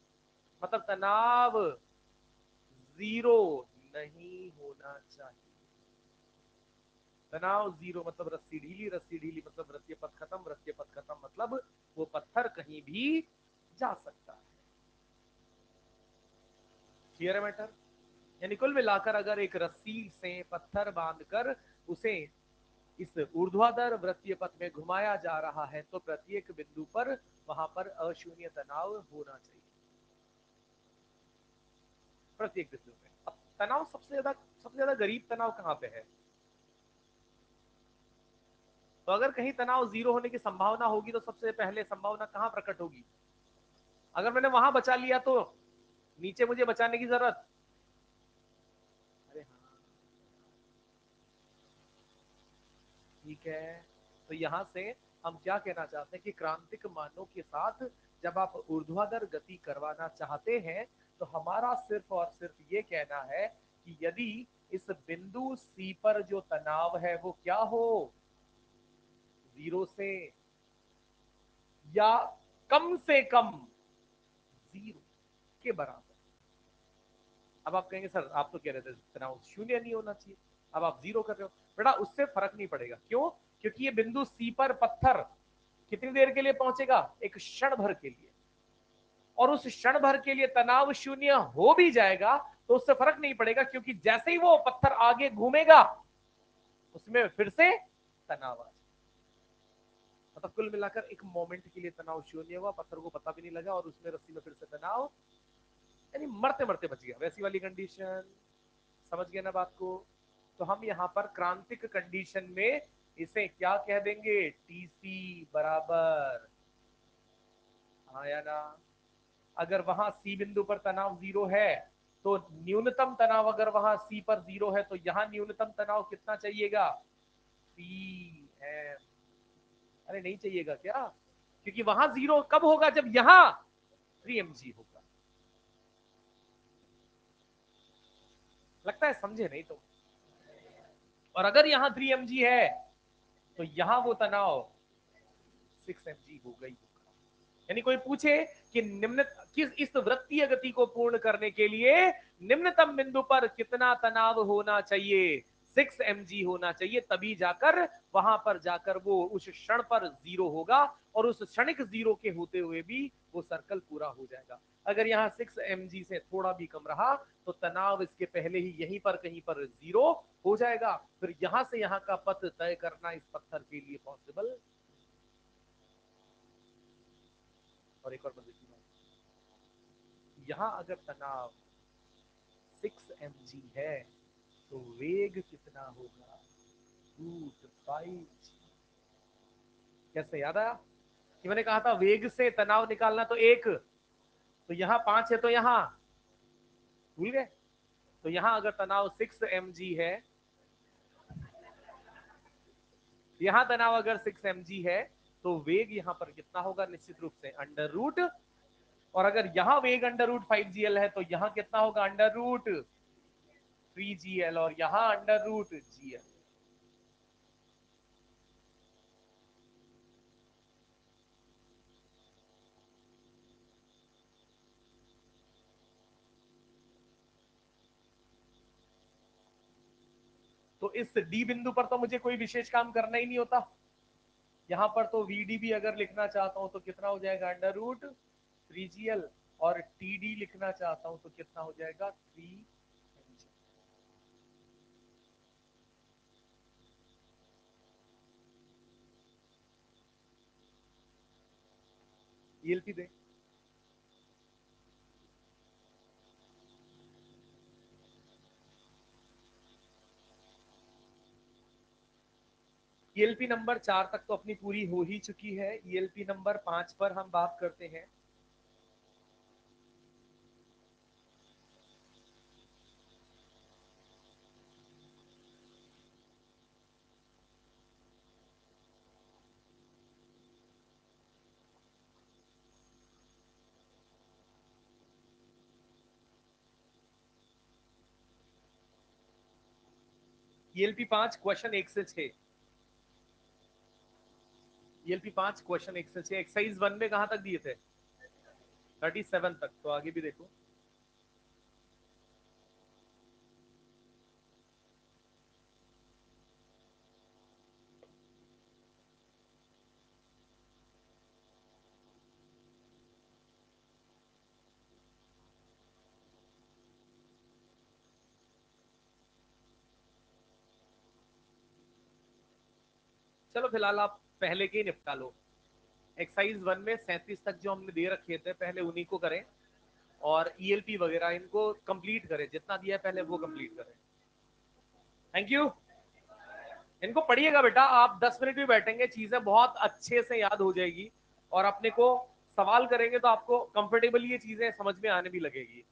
मतलब तनाव जीरो नहीं होना चाहिए। तनाव जीरो मतलब रस्सी ढीली मतलब वृत्तीय पथ खत्म, वृत्तीय पथ खत्म मतलब वो पत्थर कहीं भी जा सकता है। क्लियर है मैटर? यानी कुल मिलाकर अगर एक रस्सी से पत्थर बांधकर उसे इस ऊर्ध्वाधर वृत्तीय पथ में घुमाया जा रहा है तो प्रत्येक बिंदु पर वहां पर अशून्य तनाव होना चाहिए, प्रत्येक बिंदु पे। अब तनाव सबसे ज्यादा गरीब तनाव कहां पे है? तो अगर कहीं तनाव जीरो होने की संभावना होगी तो सबसे पहले संभावना कहां प्रकट होगी? अगर मैंने वहां बचा लिया तो नीचे मुझे बचाने की जरूरत? अरे हाँ, ठीक है। तो यहां से हम क्या कहना चाहते हैं कि क्रांतिक मानों के साथ जब आप ऊर्ध्वाधर गति करवाना चाहते हैं तो हमारा सिर्फ और सिर्फ ये कहना है कि यदि इस बिंदु सी पर जो तनाव है वो क्या हो, जीरो से या कम से कम जीरो के बराबर। अब आप कहेंगे सर आप तो कह रहे थे तनाव शून्य नहीं होना चाहिए, अब आप जीरो कर रहे हो। बेटा उससे फर्क नहीं पड़ेगा, क्यों? क्योंकि ये बिंदु सी पर पत्थर कितनी देर के लिए पहुंचेगा? एक क्षण भर के लिए, और उस क्षण भर के लिए तनाव शून्य हो भी जाएगा तो उससे फर्क नहीं पड़ेगा, क्योंकि जैसे ही वो पत्थर आगे घूमेगा उसमें फिर से तनाव आ जाएगा। मतलब कुल मिलाकर एक मोमेंट के लिए तनाव शून्य हुआ, पत्थर को पता भी नहीं लगा, और उसमें रस्सी में फिर से तनाव, यानी मरते मरते बच गया, वैसी वाली कंडीशन। समझ गए ना बात को? तो हम यहाँ पर क्रांतिक कंडीशन में इसे क्या कह देंगे? टीसी बराबर, हाँ या ना? अगर वहां सी बिंदु पर तनाव जीरो है तो न्यूनतम तनाव अगर वहां सी पर जीरो है तो यहाँ न्यूनतम तनाव कितना चाहिएगा? P m. अरे नहीं चाहिएगा क्या? क्योंकि वहां जीरो कब होगा? जब यहां 3mg होगा। लगता है समझे नहीं तुम? और अगर यहां 3mg है तो यहां वो तनाव 6mg हो गई होगा। यानी कोई पूछे कि निम्न किस इस वृत्तीय गति को पूर्ण करने के लिए निम्नतम बिंदु पर कितना तनाव होना चाहिए? 6 mg होना चाहिए, तभी जाकर वहां पर जाकर वो उस क्षण पर 0 होगा और उस क्षणिक 0 के होते हुए भी वो सर्कल पूरा हो जाएगा। अगर यहाँ 6 mg से थोड़ा भी कम रहा तो तनाव इसके पहले ही यहीं पर कहीं पर 0 हो जाएगा। फिर यहां से यहां का पथ तय करना इस पत्थर के लिए पॉसिबल। और एक और मजे की बात, यहां अगर तनाव 6 mg है तो वेग कितना होगा, √5g। कैसे याद आया कि मैंने कहा था वेग से तनाव निकालना, तो एक, तो यहां 5 है तो यहां भूल गए। तो यहां अगर तनाव 6 mg है, यहां तनाव अगर 6 mg है तो वेग यहां पर कितना होगा, निश्चित रूप से अंडर रूट। और अगर यहां वेग √5gl है तो यहां कितना होगा, √3gl, और यहां √gl। तो इस डी बिंदु पर तो मुझे कोई विशेष काम करना ही नहीं होता। यहां पर तो वीडी भी अगर लिखना चाहता हूं तो कितना हो जाएगा, √3gl, और टीडी लिखना चाहता हूं तो कितना हो जाएगा, 3mg। ईएलपी दे। ईएलपी नंबर 4 तक तो अपनी पूरी हो ही चुकी है। ईएलपी नंबर 5 पर हम बात करते हैं। ईएलपी 5 क्वेश्चन 1 से 6। ईएलपी 5 क्वेश्चन 1 से 6। एक्सरसाइज 1 में कहां तक दिए थे, 37 तक। तो आगे भी देखो। चलो फिलहाल आप पहले के ही निपटा लो। एक्सरसाइज 1 में 37 तक जो हमने दे रखे थे पहले उन्हीं को करें, और ईएलपी वगैरह इनको कंप्लीट करें, जितना दिया है पहले वो कंप्लीट करें। Thank you. इनको पढ़िएगा बेटा, आप 10 मिनट भी बैठेंगे चीजें बहुत अच्छे से याद हो जाएगी, और अपने को सवाल करेंगे तो आपको कंफर्टेबली ये चीजें समझ में आने भी लगेगी।